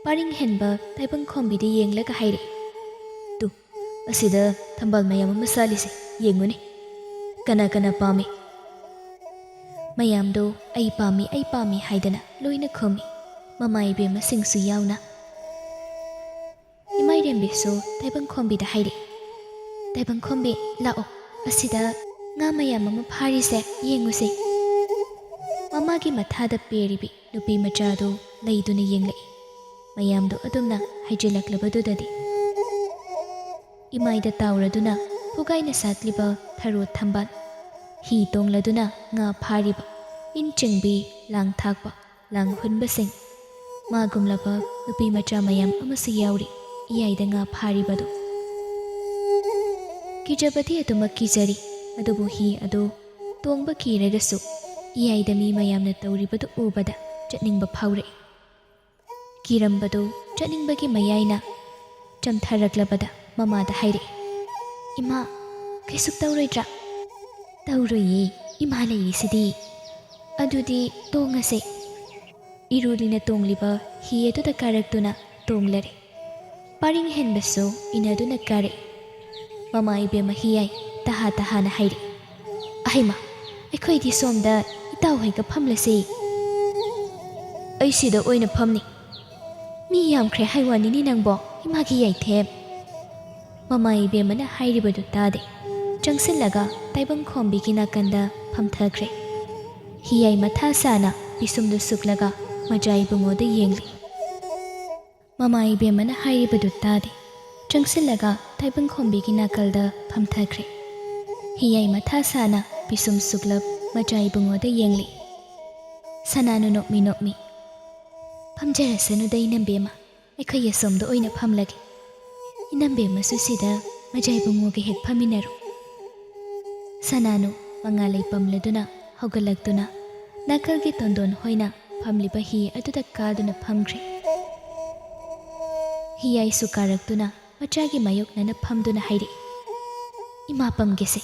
ꯄꯔꯤꯡ ꯍꯦꯟꯕ ꯇꯥꯏꯕꯪꯈꯣꯝꯕꯤꯗ ꯌꯦꯡꯂꯒ ꯍꯥꯏꯔꯛꯏ, "ꯇꯨ, ꯑꯁꯤꯗ ꯊꯝꯕꯥꯜ ꯃꯌꯥꯝ ꯑꯃ ꯁꯥꯠꯂꯤꯁꯦ, ꯌꯦꯡꯉꯨꯅꯦ, ꯀꯅꯥ ꯀꯅꯥ ꯄꯥꯝꯃꯤ?" ꯃꯌꯥꯝꯗꯣ ꯑꯩ ꯄꯥꯝꯃꯤ ꯍꯥꯏꯗꯅ ꯂꯣꯏꯅ ꯈꯨꯝꯃꯤ, ꯃꯃꯥ ꯏꯕꯦꯝꯃꯁꯤꯡꯁꯨ ꯌꯥꯎꯅ꯫ ꯏꯃꯥꯏꯔꯦꯝꯕꯤꯁꯨ ꯇꯥꯏꯕꯪꯈꯣꯝꯕꯤꯗ ꯍꯥꯏꯔꯛꯏ, "ꯇꯥꯏꯕꯪꯈꯣꯝꯕꯤ, ꯂꯥꯛꯑꯣ, ꯑꯁꯤꯗ ꯉꯥ ꯃꯌꯥꯝ ꯑꯃ ꯐꯥꯔꯤꯁꯦ ꯌꯦꯡꯉꯨꯁꯦ." ꯃꯃꯥꯒꯤ ꯃꯊꯥꯗ ꯄꯦꯔꯤꯕꯤ ꯅꯨꯄꯤ ꯃꯆꯥꯗꯨ ꯂꯩꯗꯨꯅ ꯌꯦꯡꯂꯛꯏ꯫ ꯃꯌꯥꯝꯗꯣ ꯑꯗꯨꯝꯅ ꯍꯥꯏꯖꯤꯜꯂꯛꯂꯕꯗꯨꯗꯗꯤ ꯏꯃꯥꯏꯗ ꯇꯥꯎꯔꯗꯨꯅ ꯐꯨꯒꯥꯏꯅ ꯁꯥꯠꯂꯤꯕ ꯊꯔꯣ ꯊꯝꯕꯥꯜ, ꯍꯤ ꯇꯣꯡꯂꯗꯨꯅ ꯉꯥ ꯐꯥꯔꯤꯕ, ꯏꯟ ꯆꯤꯡꯕꯤ, ꯂꯥꯡ ꯊꯥꯛꯄ, ꯂꯥꯡ ꯍꯨꯟꯕꯁꯤꯡ, ꯃꯥꯒꯨꯝꯂꯕ ꯅꯨꯄꯤ ꯃꯆꯥ ꯃꯌꯥꯝ ꯑꯃꯁꯨ ꯌꯥꯎꯔꯤ ꯏꯌꯥꯏꯗ ꯉꯥ ꯐꯥꯔꯤꯕꯗꯨ꯫ ꯀꯤꯖꯕꯗꯤ ꯑꯗꯨꯃꯛ ꯀꯤꯖꯔꯤ, ꯑꯗꯨꯕꯨ ꯍꯤ ꯑꯗꯨ ꯇꯣꯡꯕ ꯀꯤꯔꯒꯁꯨ ꯏꯌꯥꯏꯗ ꯃꯤ ꯃꯌꯥꯝꯅ ꯇꯧꯔꯤꯕꯗꯨ ꯎꯕꯗ ꯆꯠꯅꯤꯡꯕ ꯐꯥꯎꯔꯛꯏ꯫ ꯀꯤꯔꯝꯕꯗꯨ ꯆꯠꯅꯤꯡꯕꯒꯤ ꯃꯌꯥꯏꯅ ꯆꯝꯊꯔꯛꯂꯕꯗ ꯃꯃꯥꯗ ꯍꯥꯏꯔꯛꯏ, "ꯏꯃꯥ, ꯀꯩꯁꯨ ꯇꯧꯔꯣꯏꯗ꯭ꯔꯥ?" "ꯇꯧꯔꯣꯏꯌꯦ, ꯏꯃꯥ ꯂꯩꯔꯤꯁꯤꯗꯤ." "ꯑꯗꯨꯗꯤ ꯇꯣꯡꯉꯁꯦ." ꯏꯔꯨꯂꯤꯅ ꯇꯣꯡꯂꯤꯕ ꯍꯤ ꯑꯗꯨꯗ ꯀꯥꯔꯛꯇꯨꯅ ꯇꯣꯡꯂꯔꯦ꯫ ꯄꯔꯤꯡ ꯍꯦꯟꯕꯁꯨ ꯏꯟꯅꯗꯨꯅ ꯀꯥꯔꯛꯏ꯫ ꯃꯃꯥ ꯏꯕꯦꯝꯃ ꯍꯤꯌꯥꯏ ꯇꯍꯥ-ꯇꯍꯥꯅ ꯍꯥꯏꯔꯛꯏ, "ꯑꯍꯩꯃꯥ, ꯑꯩꯈꯣꯏꯗꯤ ꯁꯣꯝꯗ ꯏꯇꯥꯎꯍꯣꯏꯒ ꯐꯝꯂꯁꯦ." "ꯑꯩ ꯁꯤꯗ ꯑꯣꯏꯅ ꯐꯝꯅꯤ." "ꯃꯤ ꯌꯥꯝꯈ꯭ꯔꯦ ꯍꯥꯏꯋꯥꯅꯤꯅꯤ ꯅꯪꯕꯣ, ꯏꯃꯥꯒꯤ ꯌꯥꯏꯊꯦꯝ." ꯃꯃꯥ ꯏꯕꯦꯝꯃꯅ ꯍꯥꯏꯔꯤꯕꯗꯨ ꯇꯥꯗꯦ, ꯆꯪꯁꯤꯜꯂꯒ ꯇꯥꯏꯕꯪꯈꯣꯝꯕꯤꯒꯤ ナꯀꯟꯗ ꯐꯝꯊꯈ꯭ꯔꯦ꯫ ꯍꯤꯌꯥꯏ ꯃꯊꯥ ꯁꯥꯅ ꯄꯤꯁꯨꯝꯗꯨ ꯁꯨꯛꯂꯒ ꯃꯆꯥ ꯏꯕꯨꯡꯉꯣꯗ ꯌꯦꯡꯂꯤ꯫ ꯃꯃꯥ ꯏꯕꯦꯝꯃꯅ ꯍꯥꯏꯔꯤꯕꯗꯨ ꯇꯥꯗꯦ, ꯆꯪꯁꯤꯜꯂꯒ ꯇꯥꯏꯕꯪꯈꯣꯝꯕꯤꯒꯤ ꯅꯥꯀꯜꯗ ꯐꯝꯊꯈ꯭ꯔꯦ꯫ ꯍꯤꯌꯥꯏ ꯃꯊꯥ ꯁꯥꯅ ꯄꯤꯁꯨꯝ ꯁꯨꯛꯂꯞ ꯃꯆꯥ ꯏꯕꯨꯡꯉꯣꯗ ꯌꯦꯡꯂꯤ꯫ ꯁꯅꯥꯅꯨ ꯅꯣꯛꯃꯤ, "ꯐꯝꯖꯔꯁꯅꯨꯗ ꯏꯅꯝꯕꯦꯝꯃ, ꯑꯩꯈꯣꯏ ꯑꯁꯣꯝꯗ ꯑꯣꯏꯅ ꯐꯝꯂꯒꯦ. ꯏꯅꯝꯕꯦꯝꯃꯁꯨ ꯁꯤꯗ ꯃꯆꯥ ꯏꯕꯨꯡꯉꯣꯒ ꯍꯦꯛ ꯐꯝꯃꯤꯟꯅꯔꯣ." ꯁꯅꯥꯅꯨ ꯃꯉꯥꯂꯩ ꯄꯝꯂꯗꯨꯅ ꯍꯧꯒꯠꯂꯛꯇꯨꯅ ꯅꯥꯀꯜꯒꯤ ꯇꯣꯟꯗꯣꯟ ꯍꯣꯏꯅ ꯐꯝꯂꯤꯕ ꯍꯤ ꯑꯗꯨꯗ ꯀꯥꯗꯨꯅ ꯐꯝꯈ꯭ꯔꯦ꯫ ꯍꯤꯌꯥꯏꯁꯨ ꯀꯥꯔꯛꯇꯨꯅ ꯃꯆꯥꯒꯤ ꯃꯥꯌꯣꯛꯅꯅ ꯐꯝꯗꯨꯅ ꯍꯥꯏꯔꯛꯏ, "ꯏꯃꯥ ꯄꯝꯒꯦꯁꯦ."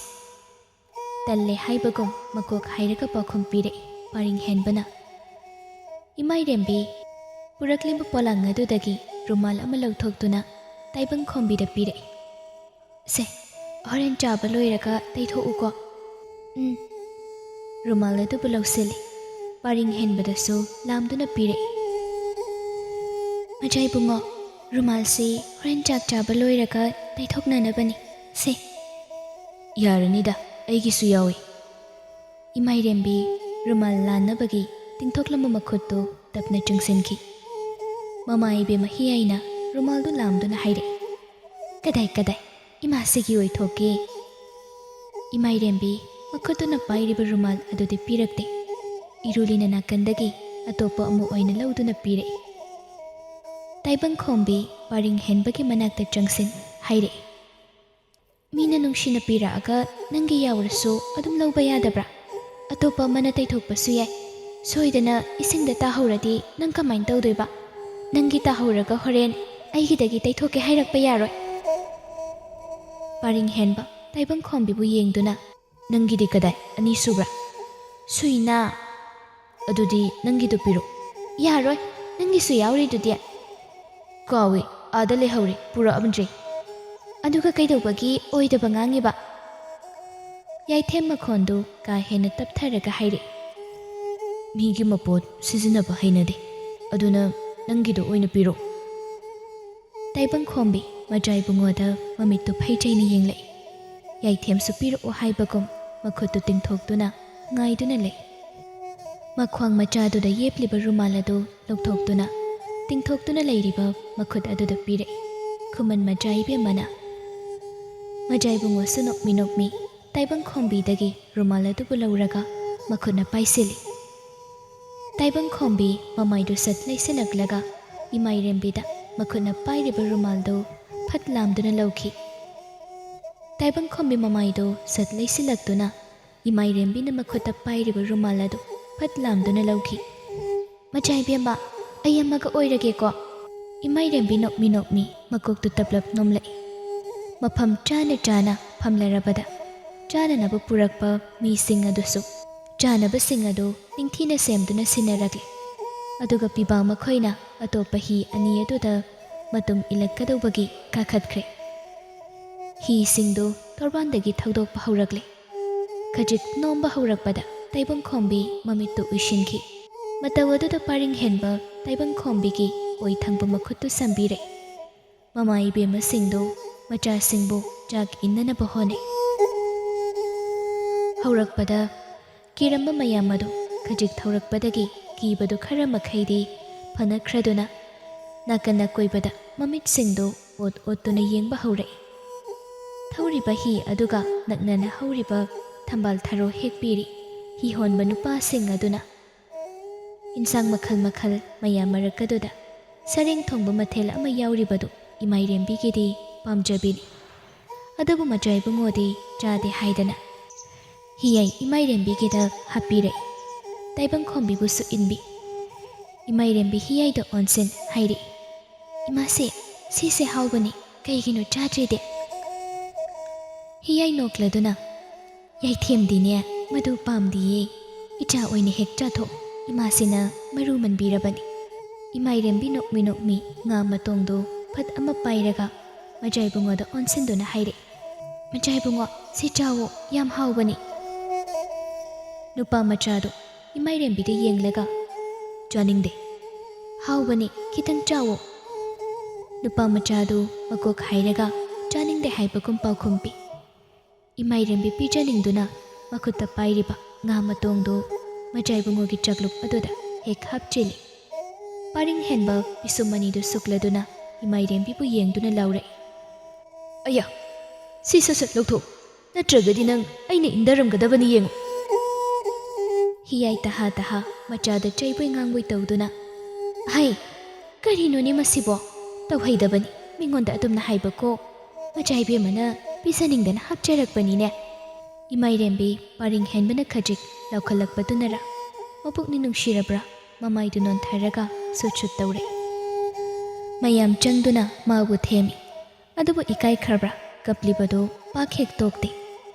ꯇꯜꯂꯦ ꯍꯥꯏꯕꯒꯨꯝ ꯃꯀꯣꯛ ꯍꯥꯏꯔꯒ ꯄꯥꯎꯈꯨꯝ ꯄꯤꯔꯛꯏ ꯄꯔꯤꯡ ꯍꯦꯟꯕꯅ꯫ ꯏꯃꯥꯏꯔꯦꯝꯕꯤ ꯄꯨꯔꯛꯂꯤꯕ ꯄꯣꯂꯥꯡ ꯑꯗꯨꯗꯒꯤ ꯔꯨꯃꯥꯜ ꯑꯃ ꯂꯧꯊꯣꯛꯇꯨꯅ ꯇꯥꯏꯕꯪꯈꯣꯝꯕꯤꯗ ꯄꯤꯔꯛꯏ꯫ "ꯁꯦ, ꯍꯣꯔꯦꯟ ꯆꯥꯕ ꯂꯣꯏꯔꯒ ꯇꯩꯊꯣꯛꯎꯀꯣ." ꯔꯨꯃꯥꯜ ꯑꯗꯨꯕꯨ ꯂꯧꯁꯤꯜꯂꯤ꯫ ꯄꯔꯤꯡ ꯍꯦꯟꯕꯗꯁꯨ ꯂꯥꯝꯗꯨꯅ ꯄꯤꯔꯛꯏ꯫ "ꯃꯆꯥ ꯏꯕꯨꯡꯉꯣ, ꯔꯨꯃꯥꯜꯁꯤ ꯍꯣꯔꯦꯟ ꯆꯥꯛ ꯆꯥꯕ ꯂꯣꯏꯔꯒ ꯇꯩꯊꯣꯛꯅꯅꯕꯅꯤ, ꯁꯦ." "ꯌꯥꯔꯅꯤꯗ, ꯑꯩꯒꯤꯁꯨ ꯌꯥꯎꯏ." ꯏꯃꯥꯏꯔꯦꯝꯕꯤ ꯔꯨꯃꯥꯜ ꯂꯥꯟꯅꯕꯒꯤ ꯇꯤꯡꯊꯣꯛꯂꯝꯕ ꯃꯈꯨꯠꯇꯨ ꯇꯞꯅ ꯆꯤꯡꯁꯤꯟꯈꯤ꯫ ꯃꯃꯥ ꯏꯕꯦꯝꯃ ꯍꯤꯌꯥꯏꯅ ꯔꯨꯃꯥꯜꯗꯨ ꯂꯥꯝꯗꯨꯅ ꯍꯥꯏꯔꯛꯏ, "ꯀꯗꯥꯏ, ꯏꯃꯥꯁꯤꯒꯤ ꯑꯣꯏꯊꯣꯛꯀꯦ." ꯏꯃꯥꯏꯔꯦꯝꯕꯤ ꯃꯈꯨꯠꯇꯨꯅ ꯄꯥꯏꯔꯤꯕ ꯔꯨꯃꯥꯜ ꯑꯗꯨꯗꯤ ꯄꯤꯔꯛꯇꯦ꯫ ꯏꯔꯨꯂꯤꯅ ꯅꯥꯀꯟꯗꯒꯤ ꯑꯇꯣꯞꯄ ꯑꯃ ꯑꯣꯏꯅ ꯂꯧꯗꯨꯅ ꯄꯤꯔꯛꯏ꯫ ꯇꯥꯏꯕꯪꯈꯣꯝꯕꯤ ꯄꯔꯤꯡ ꯍꯦꯟꯕꯒꯤ ꯃꯅꯥꯛꯇ ꯆꯪꯁꯤꯟ ꯍꯥꯏꯔꯛꯏ, "ꯃꯤꯅ ꯅꯨꯡꯁꯤꯅ ꯄꯤꯔꯛꯑꯒ ꯅꯪꯒꯤ ꯌꯥꯎꯔꯁꯨ ꯑꯗꯨꯝ ꯂꯧꯕ ꯌꯥꯗꯕ꯭ꯔꯥ? ꯑꯇꯣꯞꯄ ꯑꯃꯅ ꯇꯩꯊꯣꯛꯄꯁꯨ ꯌꯥꯏ. ꯁꯣꯏꯗꯅ ꯏꯁꯤꯡꯗ ꯇꯥꯍꯧꯔꯗꯤ ꯅꯪ ꯀꯃꯥꯏꯅ ꯇꯧꯗꯣꯏꯕ? ꯅꯪꯒꯤ ꯇꯥꯍꯧꯔꯒ ꯍꯣꯔꯦꯟ ꯑꯩꯒꯤꯗꯒꯤ ꯇꯩꯊꯣꯛꯀꯦ ꯍꯥꯏꯔꯛꯄ ꯌꯥꯔꯣꯏ." ꯄꯔꯤꯡ ꯍꯦꯟꯕ ꯇꯥꯏꯕꯪꯈꯣꯝꯕꯤꯕꯨ ꯌꯦꯡꯗꯨꯅ, "ꯅꯪꯒꯤꯗꯤ ꯀꯗꯥꯏ, ꯑꯅꯤ ꯁꯨꯕ꯭ꯔꯥ?" "ꯁꯨꯏꯅꯥ." "ꯑꯗꯨꯗꯤ ꯅꯪꯒꯤꯗꯨ ꯄꯤꯔꯛꯎ." "ꯌꯥꯔꯣꯏ, ꯅꯪꯒꯤꯁꯨ ꯌꯥꯎꯔꯤꯗꯨꯗꯤ." "ꯀꯥꯎꯏ, ꯑꯥꯗ ꯂꯩꯍꯧꯔꯦ, ꯄꯨꯔꯛꯑꯝꯗ꯭ꯔꯦ." "ꯑꯗꯨꯒ ꯀꯩꯗꯧꯕꯒꯤ ꯑꯣꯏꯗꯕ ꯉꯥꯡꯉꯤꯕ?" ꯌꯥꯏꯊꯦꯝ ꯃꯈꯣꯟꯗꯨ ꯀꯥ ꯍꯦꯟꯅ ꯇꯞꯊꯔꯒ ꯍꯥꯏꯔꯛꯏ, ꯃꯤꯒꯤ ꯃꯄꯣꯠ ꯁꯤꯖꯤꯟꯅꯕ ꯍꯩꯅꯗꯦ, ꯑꯗꯨꯅ ꯅꯪꯒꯤꯗꯣ ꯑꯣꯏꯅ ꯄꯤꯔꯣ꯫ ꯇꯥꯏꯕꯪꯈꯣꯝꯕꯤ ꯃꯆꯥ ꯏꯕꯨꯡꯉꯣꯗ ꯃꯃꯤꯠꯇꯨ ꯐꯩꯖꯩꯅ ꯌꯦꯡꯂꯛꯏ꯫ ꯌꯥꯏꯊꯦꯝꯁꯨ ꯄꯤꯔꯛꯑꯣ ꯍꯥꯏꯕꯒꯨꯝ ꯃꯈꯨꯠꯇꯨ ꯇꯤꯡꯊꯣꯛꯇꯨꯅ ꯉꯥꯏꯗꯨꯅ ꯂꯩ꯫ ꯃꯈ꯭ꯋꯥꯡ ꯃꯆꯥꯗꯨꯗ ꯌꯦꯞꯂꯤꯕ ꯔꯨꯃꯥꯜ ꯑꯗꯨ ꯂꯧꯊꯣꯛꯇꯨꯅ ꯇꯤꯡꯊꯣꯛꯇꯨꯅ ꯂꯩꯔꯤꯕ ꯃꯈꯨꯠ ꯑꯗꯨꯗ ꯄꯤꯔꯛꯏ ꯈꯨꯃꯟ ꯃꯆꯥ ꯏꯕꯦꯝꯃꯅ꯫ ꯃꯆꯥ ꯏꯕꯨꯡꯉꯣꯁꯨ ꯅꯣꯛꯃꯤ ꯅꯣꯛꯃꯤ ꯇꯥꯏꯕꯪꯈꯣꯝꯕꯤꯗꯒꯤ ꯔꯨꯃꯥꯜ ꯑꯗꯨꯕꯨ ꯂꯧꯔꯒ ꯃꯈꯨꯠꯅ ꯄꯥꯏꯁꯤꯜꯂꯤ꯫ ꯇꯥꯏꯕꯪꯈꯣꯝꯕꯤ ꯃꯃꯥꯏꯗꯨ ꯁꯠ ꯂꯩꯁꯤꯜꯂꯛꯂꯒ ꯏꯃꯥꯏꯔꯦꯝꯕꯤꯗ ꯃꯈꯨꯠꯅ ꯄꯥꯏꯔꯤꯕ ꯔꯨꯃꯥꯜꯗꯨ ꯐꯠ ꯂꯥꯝꯗꯨꯅ ꯂꯧꯈꯤ꯫ ꯇꯥꯏꯕꯪꯈꯣꯝꯕꯤ ꯃꯃꯥꯏꯗꯨ ꯁꯠ ꯂꯩꯁꯤꯜꯂꯛꯇꯨꯅ ꯏꯃꯥꯏꯔꯦꯝꯕꯤꯅ ꯃꯈꯨꯠꯇ ꯄꯥꯏꯔꯤꯕ ꯔꯨꯃꯥꯜ ꯑꯗꯨ ꯐꯠ ꯂꯥꯝꯗꯨꯅ ꯂꯧꯈꯤ꯫ ꯃꯆꯥ ꯏꯕꯦꯝꯃ, ꯑꯩ ꯑꯃꯒ ꯑꯣꯏꯔꯒꯦꯀꯣ꯫ ꯏꯃꯥꯏꯔꯦꯝꯕꯤ ꯅꯣꯛꯃꯤ ꯅꯣꯛꯃꯤ ꯃꯀꯣꯛꯇꯨ ꯇꯞꯂꯞ ꯅꯣꯝꯂꯛꯏ꯫ ꯃꯐꯝ ꯆꯥꯅ ꯆꯥꯅ ꯐꯝꯂꯔꯕꯗ ꯆꯥꯅꯅꯕ ꯄꯨꯔꯛꯄ ꯃꯤꯁꯤꯡ ꯑꯗꯨꯁꯨ ꯆꯥꯅꯕꯁꯤꯡ ꯑꯗꯨ ꯅꯤꯡꯊꯤꯅ ꯁꯦꯝꯗꯨꯅ ꯁꯤꯟꯅꯔꯛꯂꯤ꯫ ꯑꯗꯨꯒ ꯄꯤꯕꯥ ꯃꯈꯣꯏꯅ ꯑꯇꯣꯞꯄ ꯍꯤ ꯑꯅꯤ ꯑꯗꯨꯗ ꯃꯇꯨꯡ ꯏꯜꯂꯛꯀꯗꯧꯕꯒꯤ ꯀꯥꯈꯠꯈ꯭ꯔꯦ꯫ ꯍꯤꯁꯤꯡꯗꯨ ꯇꯣꯔꯕꯥꯟꯗꯒꯤ ꯊꯧꯗꯣꯛꯄ ꯍꯧꯔꯛꯂꯦ꯫ ꯈꯖꯤꯛ ꯅꯣꯝꯕ ꯍꯧꯔꯛꯄꯗ ꯇꯥꯏꯕꯪꯈꯣꯝꯕꯤ ꯃꯃꯤꯠꯇꯨ ꯎꯏꯁꯤꯟꯈꯤ꯫ ꯃꯇꯧ ꯑꯗꯨꯗ ꯄꯔꯤꯡ ꯍꯦꯟꯕ ꯇꯥꯏꯕꯪꯈꯣꯝꯕꯤꯒꯤ ꯑꯣꯏ ꯊꯪꯕ ꯃꯈꯨꯠꯇꯨ ꯁꯝꯕꯤꯔꯛꯏ꯫ ꯃꯃꯥ ꯏꯕꯦꯝꯃꯁꯤꯡꯗꯨ ꯃꯆꯥꯁꯤꯡꯕꯨ ꯆꯥꯛ ꯏꯟꯅꯅꯕ ꯍꯣꯠꯅꯩ꯫ ꯍꯧꯔꯛꯄꯗ ꯀꯤꯔꯝꯕ ꯃꯌꯥꯝ ꯑꯗꯨ ꯈꯖꯤꯛ ꯊꯧꯔꯛꯄꯗꯒꯤ ꯀꯤꯕꯗꯨ ꯈꯔ ꯃꯈꯩꯗꯤ ꯐꯅꯈ꯭ꯔꯗꯨꯅ ꯅꯥꯀꯟ ꯑꯀꯣꯏꯕꯗ ꯃꯃꯤꯠꯁꯤꯡꯗꯨ ꯑꯣꯠ ꯑꯣꯠꯇꯨꯅ ꯌꯦꯡꯕ ꯍꯧꯔꯛꯏ꯫ ꯊꯧꯔꯤꯕ ꯍꯤ ꯑꯗꯨꯒ ꯅꯛꯅꯅ ꯍꯧꯔꯤꯕ ꯊꯝꯕꯥꯜ ꯊꯔꯣ ꯍꯦꯛꯄꯤꯔꯤ ꯍꯤ ꯍꯣꯟꯕ ꯅꯨꯄꯥꯁꯤꯡ ꯑꯗꯨꯅ꯫ ꯏꯟꯁꯥꯡ ꯃꯈꯜ ꯃꯈꯜ ꯃꯌꯥꯝ ꯃꯔꯛꯀꯗꯨꯗ ꯁꯔꯦꯡ ꯊꯣꯡꯕ ꯃꯊꯦꯜ ꯑꯃ ꯌꯥꯎꯔꯤꯕꯗꯨ ꯏꯃꯥꯏꯔꯦꯝꯕꯤꯒꯤꯗꯤ ꯄꯥꯝꯖꯕꯤꯅꯤ꯫ ꯑꯗꯨꯕꯨ ꯃꯆꯥ ꯏꯕꯨꯡꯉꯣꯗꯤ ꯆꯥꯗꯦ ꯍꯥꯏꯗꯅ ꯍꯤꯌꯥꯏ ꯏꯃꯥꯏꯔꯦꯝꯕꯤꯒꯤꯗ ꯍꯥꯞꯄꯤꯔꯛꯏ꯫ ꯇꯥꯏꯕꯪꯈꯣꯝꯕꯤꯕꯨꯁꯨ ꯏꯟꯕꯤ꯫ ꯏꯃꯥꯏꯔꯦꯝꯕꯤ ꯍꯤꯌꯥꯏꯗ ꯑꯣꯟꯁꯤꯟ ꯍꯥꯏꯔꯛꯏ, ꯏꯃꯥꯁꯦ, ꯁꯤꯁꯦ ꯍꯥꯎꯕꯅꯤ, ꯀꯩꯒꯤꯅꯣ ꯆꯥꯗ꯭ꯔꯤꯗꯤ? ꯍꯤꯌꯥꯏ ꯅꯣꯛꯂꯗꯨꯅ, ꯌꯥꯏꯊꯦꯝꯗꯤꯅꯦ ꯃꯗꯨ ꯄꯥꯝꯗꯤꯌꯦ, ꯏꯆꯥ ꯑꯣꯏꯅ ꯍꯦꯛ ꯆꯥꯊꯣꯛ, ꯏꯃꯥꯁꯤꯅ ꯃꯔꯨ ꯃꯟꯕꯤꯔꯕꯅꯤ꯫ ꯏꯃꯥꯏꯔꯦꯝꯕꯤ ꯅꯣꯛꯃꯤ ꯅꯣꯛꯃꯤ ꯉꯥ ꯃꯇꯣꯡꯗꯨ ꯐꯠ ꯑꯃ ꯄꯥꯏꯔꯒ ꯃꯆꯥ ꯏꯕꯨꯡꯉꯣꯗ ꯑꯣꯟꯁꯤꯟꯗꯨꯅ ꯍꯥꯏꯔꯛꯏ, ꯃꯆꯥ ꯏꯕꯨꯡꯉꯣ, ꯁꯤ ꯆꯥꯋꯣ, ꯌꯥꯝ ꯍꯥꯎꯕꯅꯤ꯫ ꯅꯨꯄꯥ ꯃꯆꯥꯗꯨ ꯏꯃꯥꯏꯔꯦꯝꯕꯤꯗ ꯌꯦꯡꯂꯒ, ꯆꯥꯅꯤꯡꯗꯦ, ꯍꯥꯎꯕꯅꯤ, ꯈꯤꯇꯪ ꯆꯥꯋꯣ꯫ ꯅꯨꯄꯥ ꯃꯆꯥꯗꯨ ꯃꯀꯣꯛ ꯍꯥꯏꯔꯒ ꯆꯥꯅꯤꯡꯗꯦ ꯍꯥꯏꯕꯒꯨꯝ ꯄꯥꯎꯈꯨꯝ ꯄꯤ꯫ ꯏꯃꯥꯏꯔꯦꯝꯕꯤ ꯄꯤꯖꯅꯤꯡꯗꯨꯅ ꯃꯈꯨꯠꯇ ꯄꯥꯏꯔꯤꯕ ꯉꯥ ꯃꯇꯣꯡꯗꯨ ꯃꯆꯥ ꯏꯕꯨꯡꯉꯣꯒꯤ ꯆꯥꯛꯂꯨꯞ ꯑꯗꯨꯗ ꯍꯦꯛ ꯍꯥꯞꯆꯤꯜꯂꯤ꯫ ꯄꯔꯤꯡ ꯍꯦꯟꯕ ꯄꯤꯁꯨꯝ ꯑꯅꯤꯗꯨ ꯁꯨꯛꯂꯗꯨꯅ ꯏꯃꯥꯏꯔꯦꯝꯕꯤꯕꯨ ꯌꯦꯡꯗꯨꯅ ꯂꯥꯎꯔꯛꯏ, ꯑꯌꯥ, ꯁꯤ ꯁꯠ ꯁꯠ ꯂꯧꯊꯣꯛ, ꯅꯠꯇ꯭ꯔꯒꯗꯤ ꯅꯪ ꯑꯩꯅ ꯏꯟꯙꯔꯝꯒꯗꯕꯅꯤ ꯌꯦꯡꯉꯨ꯫ ꯍꯤꯌꯥꯏ ꯇꯍꯥ ꯇꯍꯥ ꯃꯆꯥꯗ ꯆꯩꯕꯣꯏ ꯉꯥꯡꯕꯣꯏ ꯇꯧꯗꯨꯅ, ꯍꯩ, ꯀꯔꯤꯅꯣꯅꯦ ꯃꯁꯤꯕꯣ, ꯇꯧꯍꯩꯗꯕꯅꯤ, ꯃꯤꯉꯣꯟꯗ ꯑꯗꯨꯝꯅ ꯍꯥꯏꯕꯀꯣ, ꯃꯆꯥ ꯏꯕꯦꯝꯃꯅ ꯄꯤꯖꯅꯤꯡꯗꯅ ꯍꯥꯞꯆꯔꯛꯄꯅꯤꯅꯦ꯫ ꯏꯃꯥꯏꯔꯦꯝꯕꯤ ꯄꯔꯤꯡ ꯍꯦꯟꯕꯅ ꯈꯖꯤꯛ ꯂꯥꯎꯈꯠꯂꯛꯄꯗꯨꯅꯔ ꯃꯄꯨꯛꯅꯤꯡ ꯅꯨꯡꯁꯤꯔꯕ꯭ꯔꯥ ꯃꯃꯥꯏꯗꯨ ꯅꯣꯟꯊꯔꯒ ꯁꯨꯠ ꯁꯨꯠ ꯇꯧꯔꯛꯏ꯫ ꯃꯌꯥꯝ ꯆꯪꯗꯨꯅ ꯃꯥꯕꯨ ꯊꯦꯝꯃꯤ꯫ ꯑꯗꯨꯕꯨ ꯏꯀꯥꯏꯈ꯭ꯔꯕ꯭ꯔꯥ ꯀꯞꯂꯤꯕꯗꯨ ꯄꯥꯛ ꯍꯦꯛ ꯇꯣꯛꯇꯦ꯫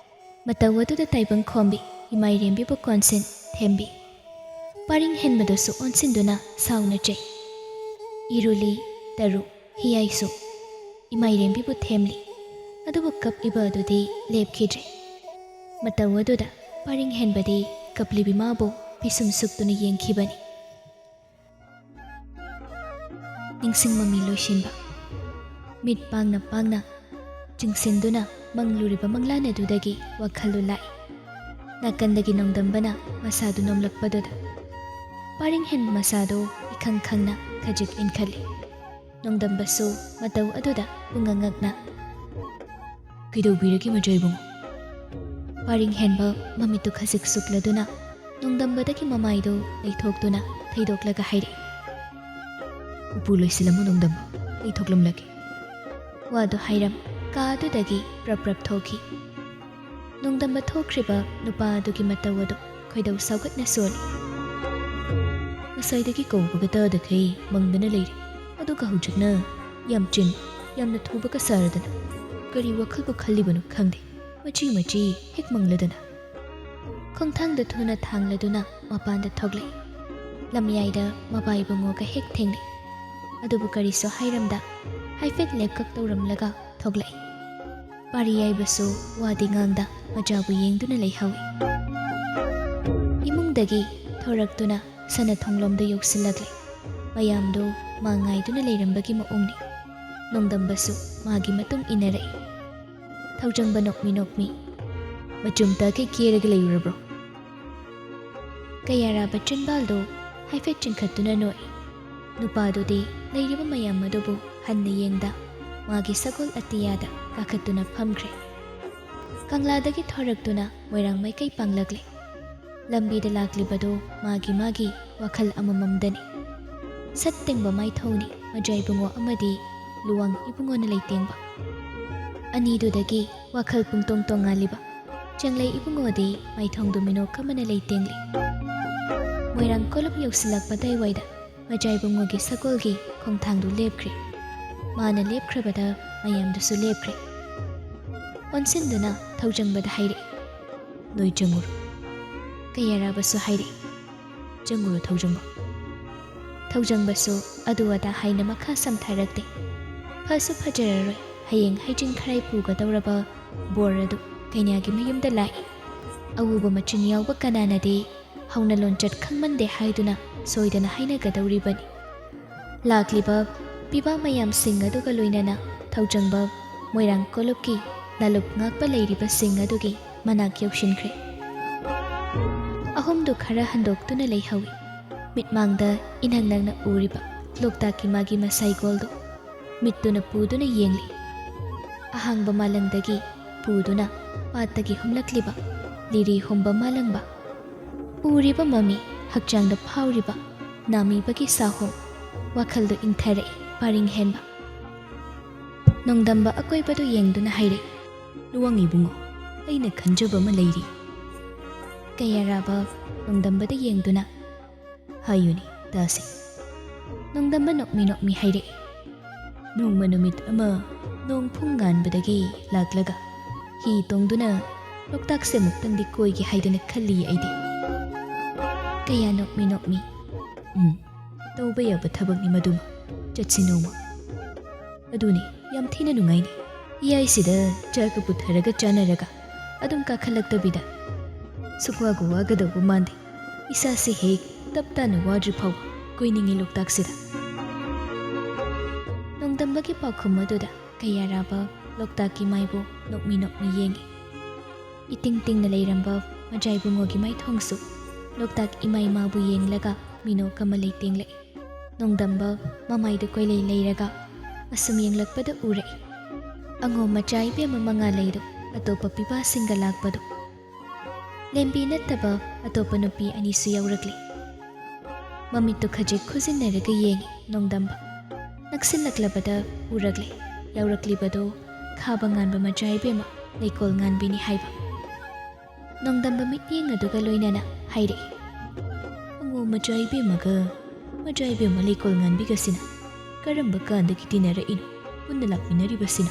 ꯃꯇꯧ ꯑꯗꯨꯗ ꯇꯥꯏꯕꯪꯈꯣꯝꯕꯤ ꯏꯃꯥꯏꯔꯦꯝꯕꯤꯕꯨ ꯀꯣꯟꯁꯤꯟ ꯊꯦꯝꯕꯤ꯫ ꯄꯔꯤꯡ ꯍꯦꯟꯕꯗꯨꯁꯨ ꯑꯣꯟꯁꯤꯟꯗꯨꯅ ꯁꯥꯎꯅ ꯆꯩ꯫ ꯏꯔꯨꯂꯤ, ꯇꯔꯨ, ꯍꯤꯌꯥꯏꯁꯨ ꯏꯃꯥꯏꯔꯦꯝꯕꯤꯕꯨ ꯊꯦꯝꯂꯤ꯫ ꯑꯗꯨꯕꯨ ꯀꯞꯂꯤꯕ ꯑꯗꯨꯗꯤ ꯂꯦꯞꯈꯤꯗ꯭ꯔꯦ꯫ ꯃꯇꯧ ꯑꯗꯨꯗ ꯄꯔꯤꯡ ꯍꯦꯟꯕꯗꯤ ꯀꯞꯂꯤꯕꯤ ꯃꯥꯕꯨ ꯄꯤꯁꯨꯝ ꯁꯨꯛꯇꯨꯅ ꯌꯦꯡꯈꯤꯕꯅꯤ꯫ ꯅꯤꯡꯁꯤꯡ ꯃꯃꯤ ꯂꯣꯏꯁꯤꯟꯕ꯫ ꯃꯤꯠ ꯄꯥꯡꯅ ꯄꯥꯡꯅ ꯆꯤꯡꯁꯤꯟꯗꯨꯅ ꯃꯪꯂꯨꯔꯤꯕ ꯃꯪꯂꯥꯟ ꯑꯗꯨꯗꯒꯤ ꯋꯥꯈꯜꯂꯨ ꯂꯥꯛꯏ꯫ ꯅꯥꯀꯟꯗꯒꯤ ꯅꯣꯡꯗꯝꯕꯅ ꯃꯁꯥꯗꯨ ꯅꯣꯝꯂꯛꯄꯗꯨꯗ ꯄꯔꯤꯡ ꯍꯦꯟꯕ ꯃꯁꯥꯗꯨ ꯏꯈꯪ ꯈꯪꯅ ꯈꯖꯤꯛ ꯏꯟꯈꯠꯂꯤ꯫ ꯅꯣꯡꯗꯝꯕꯁꯨ ꯃꯇꯧ ꯑꯗꯨꯗ ꯄꯨꯡꯉꯛ ꯉꯛꯅ, ꯀꯩꯗꯧꯕꯤꯔꯒꯦ ꯃꯆꯥ ꯏꯕꯨꯡꯉꯣ? ꯄꯔꯤꯡ ꯍꯦꯟꯕ ꯃꯃꯤꯠꯇꯨ ꯈꯖꯤꯛ ꯁꯨꯛꯂꯗꯨꯅ ꯅꯣꯡꯗꯝꯕꯗꯒꯤ ꯃꯃꯥꯏꯗꯨ ꯂꯩꯊꯣꯛꯇꯨꯅ ꯊꯩꯗꯣꯛꯂꯒ ꯍꯥꯏꯔꯛꯏ, ꯎꯄꯨ ꯂꯣꯏꯁꯤꯜꯂꯝꯃꯨ ꯅꯣꯡꯗꯝꯕ, ꯑꯩ ꯊꯣꯛꯂꯝꯂꯒꯦ꯫ ꯋꯥꯗꯨ ꯍꯥꯏꯔꯝ ꯀꯥ ꯑꯗꯨꯗꯒꯤ ꯄ꯭ꯔꯞ ꯄ꯭ꯔꯞ ꯊꯣꯛꯈꯤ꯫ ꯅꯣꯡꯗꯝꯕ ꯊꯣꯛꯈ꯭ꯔꯤꯕ ꯅꯨꯄꯥ ꯑꯗꯨꯒꯤ ꯃꯇꯧ ꯑꯗꯨ ꯈꯣꯏꯗꯧ ꯁꯥꯎꯒꯠꯅ ꯁꯣꯜꯂꯤ꯫ ꯉꯁꯥꯏꯗꯒꯤ ꯀꯧꯕꯒ ꯇꯥꯗꯈꯩ ꯃꯪꯗꯅ ꯂꯩꯔꯦ, ꯑꯗꯨꯒ ꯍꯧꯖꯤꯛꯅ ꯌꯥꯝ ꯆꯤꯟꯕ, ꯌꯥꯝꯅ ꯊꯨꯕꯒ ꯁꯥꯔꯗꯅ ꯀꯔꯤ ꯋꯥꯈꯜꯕꯨ ꯈꯜꯂꯤꯕꯅꯣ ꯈꯪꯗꯦ, ꯃꯆꯤ ꯃꯆꯤ ꯍꯦꯛ ꯃꯪꯂꯗꯅ꯫ ꯈꯣꯡꯊꯥꯡꯗ ꯊꯨꯅ ꯊꯥꯡꯂꯗꯨꯅ ꯃꯄꯥꯟꯗ ꯊꯣꯛꯂꯛꯏ꯫ ꯂꯝꯌꯥꯏꯗ ꯃꯄꯥ ꯏꯕꯨꯡꯉꯣꯒ ꯍꯦꯛ ꯊꯦꯡꯅꯩ꯫ ꯑꯗꯨꯕꯨ ꯀꯔꯤꯁꯨ ꯍꯥꯏꯔꯝꯗ ꯍꯥꯏꯐꯦꯠ ꯂꯦꯞꯀꯛ ꯇꯧꯔꯝꯂꯒ ꯊꯣꯛꯂꯛꯏ꯫ ꯄꯥꯔꯤꯌꯥꯏꯕꯁꯨ ꯋꯥꯗꯤ ꯉꯥꯡꯗ ꯃꯆꯥꯕꯨ ꯌꯦꯡꯗꯨꯅ ꯂꯩꯍꯧꯏ꯫ ꯏꯃꯨꯡꯗꯒꯤ ꯊꯣꯔꯛꯇꯨꯅ ꯁꯅ ꯊꯣꯡꯂꯣꯝꯗ ꯌꯧꯁꯤꯜꯂꯛꯂꯦ. ꯃꯌꯥꯝꯗꯣ ꯃꯥ ꯉꯥꯏꯗꯨꯅ ꯂꯩꯔꯝꯕꯒꯤ ꯃꯑꯣꯡꯅꯤ. ꯅꯣꯡꯗꯝꯕꯁꯨ ꯃꯥꯒꯤ ꯃꯇꯨꯡ ꯏꯟꯅꯔꯛꯏ. ꯊꯧꯖꯪꯕ ꯅꯣꯛꯃꯤ ꯅꯣꯛꯃꯤ ꯃꯆꯨꯝꯇ ꯀꯩ ꯀꯦꯔꯒ ꯂꯩꯔꯨꯔꯕ꯭ꯔꯣ? ꯀꯌꯥꯔꯥꯕ ꯆꯤꯟꯕꯥꯜꯗꯣ ꯍꯥꯏꯐꯦꯠ ꯆꯤꯡꯈꯠꯇꯨꯅ ꯅꯣꯛꯏ. ꯅꯨꯄꯥꯗꯨꯗꯤ ꯂꯩꯔꯤꯕ ꯃꯌꯥꯝ ꯑꯗꯨꯕꯨ ꯍꯟꯅ ꯌꯦꯡꯗ ꯃꯥꯒꯤ ꯁꯒꯣꯜ ꯑꯇꯤꯌꯥꯗ ꯀꯥꯈꯠꯇꯨꯅ ꯐꯝꯈ꯭ꯔꯦ. ꯀꯪꯂꯥꯗꯒꯤ ꯊꯣꯔꯛꯇꯨꯅ ꯃꯣꯏꯔꯥꯡ ꯃꯥꯏꯀꯩ ꯄꯥꯡꯂꯛꯂꯦ. ꯂꯝꯕꯤꯗ ꯂꯥꯛꯂꯤꯕꯗꯣ ꯃꯥꯒꯤ ꯋꯥꯈꯜ ꯑꯃꯃꯝꯗꯅꯤ. ꯁꯠ ꯇꯤꯡꯕ ꯃꯥꯏꯊꯧꯅꯤ ꯃꯖꯥꯏꯕꯨꯡꯉꯣ ꯑꯃꯗꯤ ꯂꯨꯋꯥꯡ ꯏꯕꯨꯡꯉꯣꯅ ꯂꯩꯇꯦꯡꯕ. ꯑꯅꯤꯗꯨꯗꯒꯤ ꯋꯥꯈꯜ ꯄꯨꯡꯇꯣꯡ ꯇꯣꯡꯉꯥꯜꯂꯤꯕ ꯆꯦꯡꯂꯩ ꯏꯕꯨꯡꯉꯣꯗꯤ ꯃꯥꯏꯊꯣꯡꯗꯨ ꯃꯤꯅꯣꯛ ꯑꯃꯅ ꯂꯩꯇꯦꯡꯂꯤ. ꯃꯣꯏꯔꯥꯡ ꯀꯣꯂꯨꯞ ꯌꯧꯁꯤꯜꯂꯛꯄꯗꯥꯏꯋꯥꯏꯗ ꯃꯖꯥꯏꯕꯨꯡꯉꯣꯒꯤ ꯁꯒꯣꯜꯒꯤ ꯈꯣꯡꯊꯥꯡꯗꯨ ꯂꯦꯞꯈ꯭ꯔꯦ. ꯃꯥꯅ ꯂꯦꯞꯈ꯭ꯔꯕꯗ ꯃꯌꯥꯝꯗꯨꯁꯨ ꯂꯦꯞꯈ꯭ꯔꯦ. ꯑꯣꯟꯁꯤꯟꯗꯨꯅ ꯊꯧꯖꯪꯕꯗ ꯍꯥꯏꯔꯛꯏ, ꯅꯣꯏ ꯆꯪꯉꯨꯔꯣ. ꯀꯌꯥꯔꯥꯕꯁꯨ ꯍꯥꯏꯔꯛꯏ, ꯆꯪꯉꯨꯔꯣ ꯊꯧꯖꯪꯕ. ꯊꯧꯖꯪꯕꯁꯨ ꯑꯗꯨ ꯑꯗꯥ ꯍꯥꯏꯅ ꯃꯈꯥ ꯁꯝꯊꯔꯛꯇꯦ. ꯐꯁꯨ ꯐꯖꯔꯔꯣꯏ ꯍꯌꯦꯡ ꯍꯩꯖꯤꯡ ꯈꯔꯥꯏ ꯄꯨꯒꯗꯧꯔꯕ ꯕꯣꯔ ꯑꯗꯨ ꯀꯩꯅꯥꯒꯤ ꯃꯌꯨꯝꯗ ꯂꯥꯛꯏ. ꯑꯎꯕ ꯃꯆꯤꯟ ꯌꯥꯎꯕ ꯀꯅꯥꯅꯗꯤ ꯍꯧꯅ ꯂꯣꯟꯆꯠ ꯈꯪꯃꯟꯗꯦ ꯍꯥꯏꯗꯨꯅ ꯁꯣꯏꯗꯅ ꯍꯥꯏꯅꯒꯗꯧꯔꯤꯕꯅꯤ. ꯂꯥꯛꯂꯤꯕ ꯄꯤꯕꯥ ꯃꯌꯥꯝꯁꯤꯡ ꯑꯗꯨꯒ ꯂꯣꯏꯅꯅ ꯊꯧꯖꯪꯕ ꯃꯣꯏꯔꯥꯡ ꯀꯣꯂꯨꯞꯀꯤ ꯂꯥꯂꯨꯞ ꯉꯥꯛꯄ ꯂꯩꯔꯤꯕꯁꯤꯡ ꯑꯗꯨꯒꯤ ꯃꯅꯥꯛ ꯌꯧꯁꯤꯟꯈ꯭ꯔꯦ. ꯑꯍꯨꯝꯗꯨ ꯈꯔ ꯍꯟꯗꯣꯛꯇꯨꯅ ꯂꯩꯍꯧꯏ. ꯃꯤꯠꯃꯥꯡꯗ ꯏꯅꯛ ꯅꯛꯅ ꯎꯔꯤꯕ ꯂꯣꯛꯇꯥꯛꯀꯤ ꯃꯥꯒꯤ ꯃꯁꯥꯏꯒꯣꯜꯗꯨ ꯃꯤꯠꯇꯨꯅ ꯄꯨꯗꯨꯅ ꯌꯦꯡꯂꯤ. ꯑꯍꯥꯡꯕ ꯃꯥꯂꯪꯗꯒꯤ ꯄꯨꯗꯨꯅ ꯄꯥꯠꯇꯒꯤ ꯍꯨꯝꯂꯛꯂꯤꯕ ꯂꯤꯔꯤ ꯍꯨꯝꯕ ꯃꯥꯂꯪꯕ. ꯎꯔꯤꯕ ꯃꯃꯤ ꯍꯛꯆꯥꯡꯗ ꯐꯥꯎꯔꯤꯕ ꯅꯥꯃꯤꯕꯒꯤ ꯁꯥꯍꯣꯡ ꯋꯥꯈꯜꯗꯨ ꯏꯪꯊꯔꯛꯏ ꯄꯥꯔꯤꯡ ꯍꯦꯟꯕ. ꯅꯣꯡꯗꯝꯕ ꯑꯀꯣꯏꯕꯗꯨ ꯌꯦꯡꯗꯨꯅ ꯍꯥꯏꯔꯛꯏ, ꯂꯨꯋꯥꯡ ꯏꯕꯨꯡꯉꯣ, ꯑꯩꯅ ꯈꯟꯖꯕ ꯑꯃ ꯂꯩꯔꯤ. ꯀꯌꯥꯔꯥꯕ ꯅꯣꯡꯗꯝꯕꯗ ꯌꯦꯡꯗꯨꯅ, ꯍꯥꯏꯌꯨꯅꯤ ꯇꯥꯁꯤ. ꯅꯣꯡꯗꯝꯕ ꯅꯣꯛꯃꯤ ꯅꯣꯛꯃꯤ ꯍꯥꯏꯔꯛꯏ, ꯅꯣꯡꯃ ꯅꯨꯃꯤꯠ ꯑꯃ ꯅꯣꯡ ꯄꯨꯡ ꯉꯥꯟꯕꯗꯒꯤ ꯂꯥꯛꯂꯒ ꯍꯤ ꯇꯣꯡꯗꯨꯅ ꯂꯣꯛꯇꯥꯛꯁꯦ ꯑꯃꯨꯛꯇꯪꯗꯤ ꯀꯣꯏꯒꯦ ꯍꯥꯏꯗꯨꯅ ꯈꯜꯂꯤ ꯑꯩꯗꯤ. ꯀꯌꯥ ꯅꯣꯛꯃꯤ ꯅꯣꯛꯃꯤ, ꯇꯧꯕ ꯌꯥꯕ ꯊꯕꯛꯅꯤ ꯃꯗꯨꯃ, ꯆꯠꯁꯤ ꯅꯣꯡꯃ. ꯑꯗꯨꯅꯤ ꯌꯥꯝ ꯊꯤꯅ ꯅꯨꯡꯉꯥꯏꯅꯤ. ꯏꯌꯥꯏꯁꯤꯗ ꯆꯥꯛꯀ ꯄꯨꯊꯔꯒ ꯆꯥꯅꯔꯒ ꯑꯗꯨꯝ ꯀꯥꯈꯠꯂꯛꯇꯕꯤꯗ. ꯁꯨꯛꯋꯥꯒ ꯋꯥꯒꯗꯧꯕ ꯃꯥꯟꯗꯦ. ꯏꯁꯥꯁꯦ ꯍꯦꯛ ꯇꯞ ꯇꯥꯅ ꯋꯥꯗ꯭ꯔꯤ ꯐꯥꯎꯕ ꯀꯣꯏꯅꯤꯡꯉꯤ ꯂꯣꯛꯇꯥꯛꯁꯤꯗ. ꯅꯣꯡꯗꯝꯕꯒꯤ ꯄꯥꯎꯈꯨꯝ ꯑꯗꯨꯗ ꯀꯌꯥꯔꯥꯕ ꯂꯣꯛꯇꯥꯛꯀꯤ ꯃꯥꯏꯕꯨ ꯅꯣꯛꯃꯤ ꯅꯣꯛꯃꯤ ꯌꯦꯡꯉꯤ. ꯏꯇꯤꯡ ꯇꯤꯡꯅ ꯂꯩꯔꯝꯕ ꯃꯖꯥꯏꯕꯨꯡꯉꯣꯒꯤ ꯃꯥꯏꯊꯣꯡꯁꯨ ꯂꯣꯛꯇꯥꯛ ꯏꯃꯥꯏꯃꯥꯕꯨ ꯌꯦꯡꯂꯒ ꯃꯤꯅꯣꯛ ꯑꯃ ꯂꯩꯇꯦꯡꯂꯛꯏ. ꯅꯣꯡꯗꯝꯕ ꯃꯃꯥꯏꯗ ꯀꯣꯏꯂꯩ ꯂꯩꯔꯒ ꯑꯁꯨꯝ ꯌꯦꯡꯂꯛꯄꯗ ꯎꯔꯛꯏ. ꯑꯉꯣꯝ ꯃꯆꯥ ꯏꯕꯦꯝꯃ ꯃꯉꯥꯂꯩꯗꯨ ꯑꯇꯣꯞꯄ ꯄꯤꯕꯥꯁꯤꯡꯒ ꯂꯥꯛꯄꯗꯨ. ꯂꯦꯝꯕꯤ ꯅꯠꯇꯕ ꯑꯇꯣꯞꯄ ꯅꯨꯄꯤ ꯑꯅꯤꯁꯨ ꯌꯧꯔꯛꯂꯤ. ꯃꯃꯤꯠꯇꯨ ꯈꯖꯤꯛ ꯈꯨꯖꯤꯟꯅꯔꯒ ꯌꯦꯡꯉꯤ ꯅꯣꯡꯗꯝꯕ. ꯅꯛꯁꯤꯜꯂꯛꯂꯕꯗ ꯎꯔꯛꯂꯦ ꯌꯧꯔꯛꯂꯤꯕꯗꯨ ꯈꯥꯕ ꯉꯥꯟꯕ ꯃꯆꯥ ꯏꯕꯦꯝꯃ ꯂꯩꯀꯣꯜ ꯉꯥꯟꯕꯤꯅꯤ ꯍꯥꯏꯕ. ꯅꯣꯡꯗꯝꯕ ꯃꯤꯠꯌꯦꯡ ꯑꯗꯨꯒ ꯂꯣꯏꯅꯅ ꯍꯥꯏꯔꯛꯏ, ꯑꯉꯣꯝ ꯃꯆꯥ ꯏꯕꯦꯝꯃꯒ ꯃꯆꯥ ꯏꯕꯦꯝꯃ ꯂꯩꯀꯣꯜ ꯉꯥꯟꯕꯤꯒꯁꯤꯅ ꯀꯔꯝꯕ ꯀꯥꯟꯗꯒꯤ ꯇꯤꯟꯅꯔꯛꯏꯅꯣ, ꯄꯨꯟꯅ ꯂꯥꯛꯃꯤꯟꯅꯔꯤꯕꯁꯤꯅ?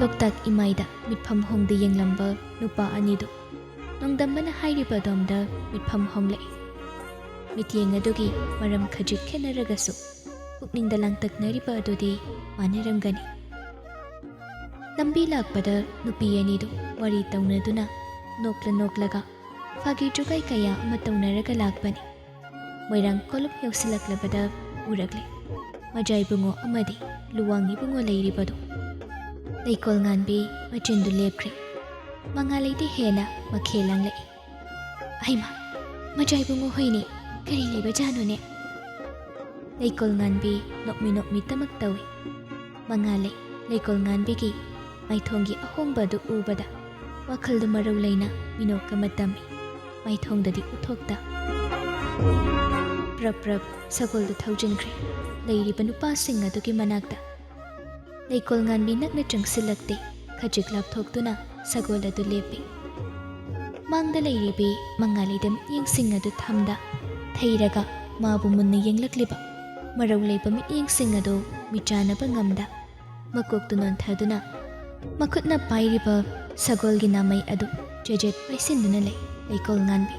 ꯂꯣꯛꯇꯥꯛ ꯏꯃꯥꯏꯗ ꯃꯤꯠꯐꯝ ꯍꯣꯡꯗ ꯌꯦꯡꯂꯝꯕ ꯅꯨꯄꯥ ꯑꯅꯤꯗꯨ ꯅꯣꯡꯗꯝꯕꯅ ꯍꯥꯏꯔꯤꯕ ꯑꯗꯣꯝꯗ ꯃꯤꯠꯐꯝ ꯍꯣꯡꯂꯛꯏ. ꯃꯤꯠꯌꯦꯡ ꯑꯗꯨꯒꯤ ꯃꯔꯝ ꯈꯖꯤꯛ ꯈꯦꯠꯅꯔꯒꯁꯨ ꯄꯨꯛꯅꯤꯡꯗ ꯂꯥꯡꯇꯛꯅꯔꯤꯕ ꯑꯗꯨꯗꯤ ꯃꯥꯟꯅꯔꯝꯒꯅꯤ. ꯂꯝꯕꯤ ꯂꯥꯛꯄꯗ ꯅꯨꯄꯤ ꯑꯅꯤꯗꯨ ꯋꯥꯔꯤ ꯇꯧꯅꯗꯨꯅ ꯅꯣꯛꯂꯒ ꯐꯥꯒꯤ ꯖꯨꯒꯥꯏ ꯀꯌꯥ ꯑꯃ ꯇꯧꯅꯔꯒ ꯂꯥꯛꯄꯅꯤ. ꯃꯣꯏꯔꯥꯡ ꯀꯣꯂꯨꯞ ꯌꯧꯁꯤꯜꯂꯛꯂꯕꯗ ꯎꯔꯛꯂꯦ ꯃꯖꯥꯏꯕꯨꯡꯉꯣ ꯑꯃꯗꯤ ꯂꯨꯋꯥꯡ ꯏꯕꯨꯡꯉꯣ ꯂꯩꯔꯤꯕꯗꯨ. ꯂꯩꯀꯣꯜ ꯉꯥꯟꯕꯤ ꯃꯆꯤꯟꯗꯨ ꯂꯦꯞꯈ꯭ꯔꯦ. ꯃꯉꯥꯂꯩꯗꯤ ꯍꯦꯟꯅ ꯃꯈꯦ ꯂꯥꯡꯂꯛꯏ, ꯑꯩꯃ, ꯃꯖꯥꯏꯕꯨꯡꯉꯣ ꯍꯣꯏꯅꯦ, ꯀꯔꯤ ꯂꯩꯕꯖꯥꯠꯅꯣꯅꯦ? ꯂꯩꯀꯣꯜ ꯉꯥꯟꯕꯤ ꯅꯣꯛꯃꯤ ꯅꯣꯛꯃꯤ ꯇꯃꯛ ꯇꯧꯏ. ꯃꯉꯥꯂꯩ ꯂꯩꯀꯣꯜ ꯉꯥꯟꯕꯤꯒꯤ ꯃꯥꯏꯊꯣꯡꯒꯤ ꯑꯍꯣꯡꯕ ꯑꯗꯨ ꯎꯕꯗ ꯋꯥꯈꯜꯗꯨ ꯃꯔꯧ ꯂꯩꯅ ꯃꯤꯅꯣꯛ ꯑꯃ ꯇꯝꯃꯤ. ꯃꯥꯏꯊꯣꯡꯗꯗꯤ ꯎꯠꯊꯣꯛꯇ. ꯄ꯭ꯔꯞ ꯄ꯭ꯔꯞ ꯁꯒꯣꯜꯗꯨ ꯊꯧꯖꯤꯟꯈ꯭ꯔꯦ ꯂꯩꯔꯤꯕ ꯅꯨꯄꯥꯁꯤꯡ ꯑꯗꯨꯒꯤ ꯃꯅꯥꯛꯇ. ꯂꯩꯀꯣꯜ ꯉꯥꯟꯕꯤ ꯅꯛꯅ ꯆꯪꯁꯤꯜꯂꯛꯇꯦ. ꯈꯖꯤꯛ ꯂꯥꯞꯊꯣꯛꯇꯨꯅ ꯁꯒꯣꯜ ꯑꯗꯨ ꯂꯦꯞꯄꯤ. ꯃꯥꯡꯗ ꯂꯩꯔꯤꯕꯤ ꯃꯉꯥꯂꯩꯗ ꯃꯤꯠꯌꯦꯡꯁꯤꯡ ꯑꯗꯨ ꯊꯝꯗ ꯊꯩꯔꯒ ꯃꯥꯕꯨ ꯃꯨꯟꯅ ꯌꯦꯡꯂꯛꯂꯤꯕ ꯃꯔꯧ ꯂꯩꯕ ꯃꯤꯠꯌꯦꯡꯁꯤꯡ ꯑꯗꯨ ꯃꯤꯆꯥꯟꯅꯕ ꯉꯝꯗ ꯃꯀꯣꯛꯇꯨ ꯅꯣꯟꯊꯗꯨꯅ ꯃꯈꯨꯠꯅ ꯄꯥꯏꯔꯤꯕ ꯁꯒꯣꯜꯒꯤ ꯅꯥꯃꯩ ꯑꯗꯨ ꯆꯦꯖꯦꯠ ꯄꯥꯏꯁꯤꯟꯗꯨꯅ ꯂꯩ ꯂꯩꯀꯣꯜ ꯉꯥꯟꯕꯤ.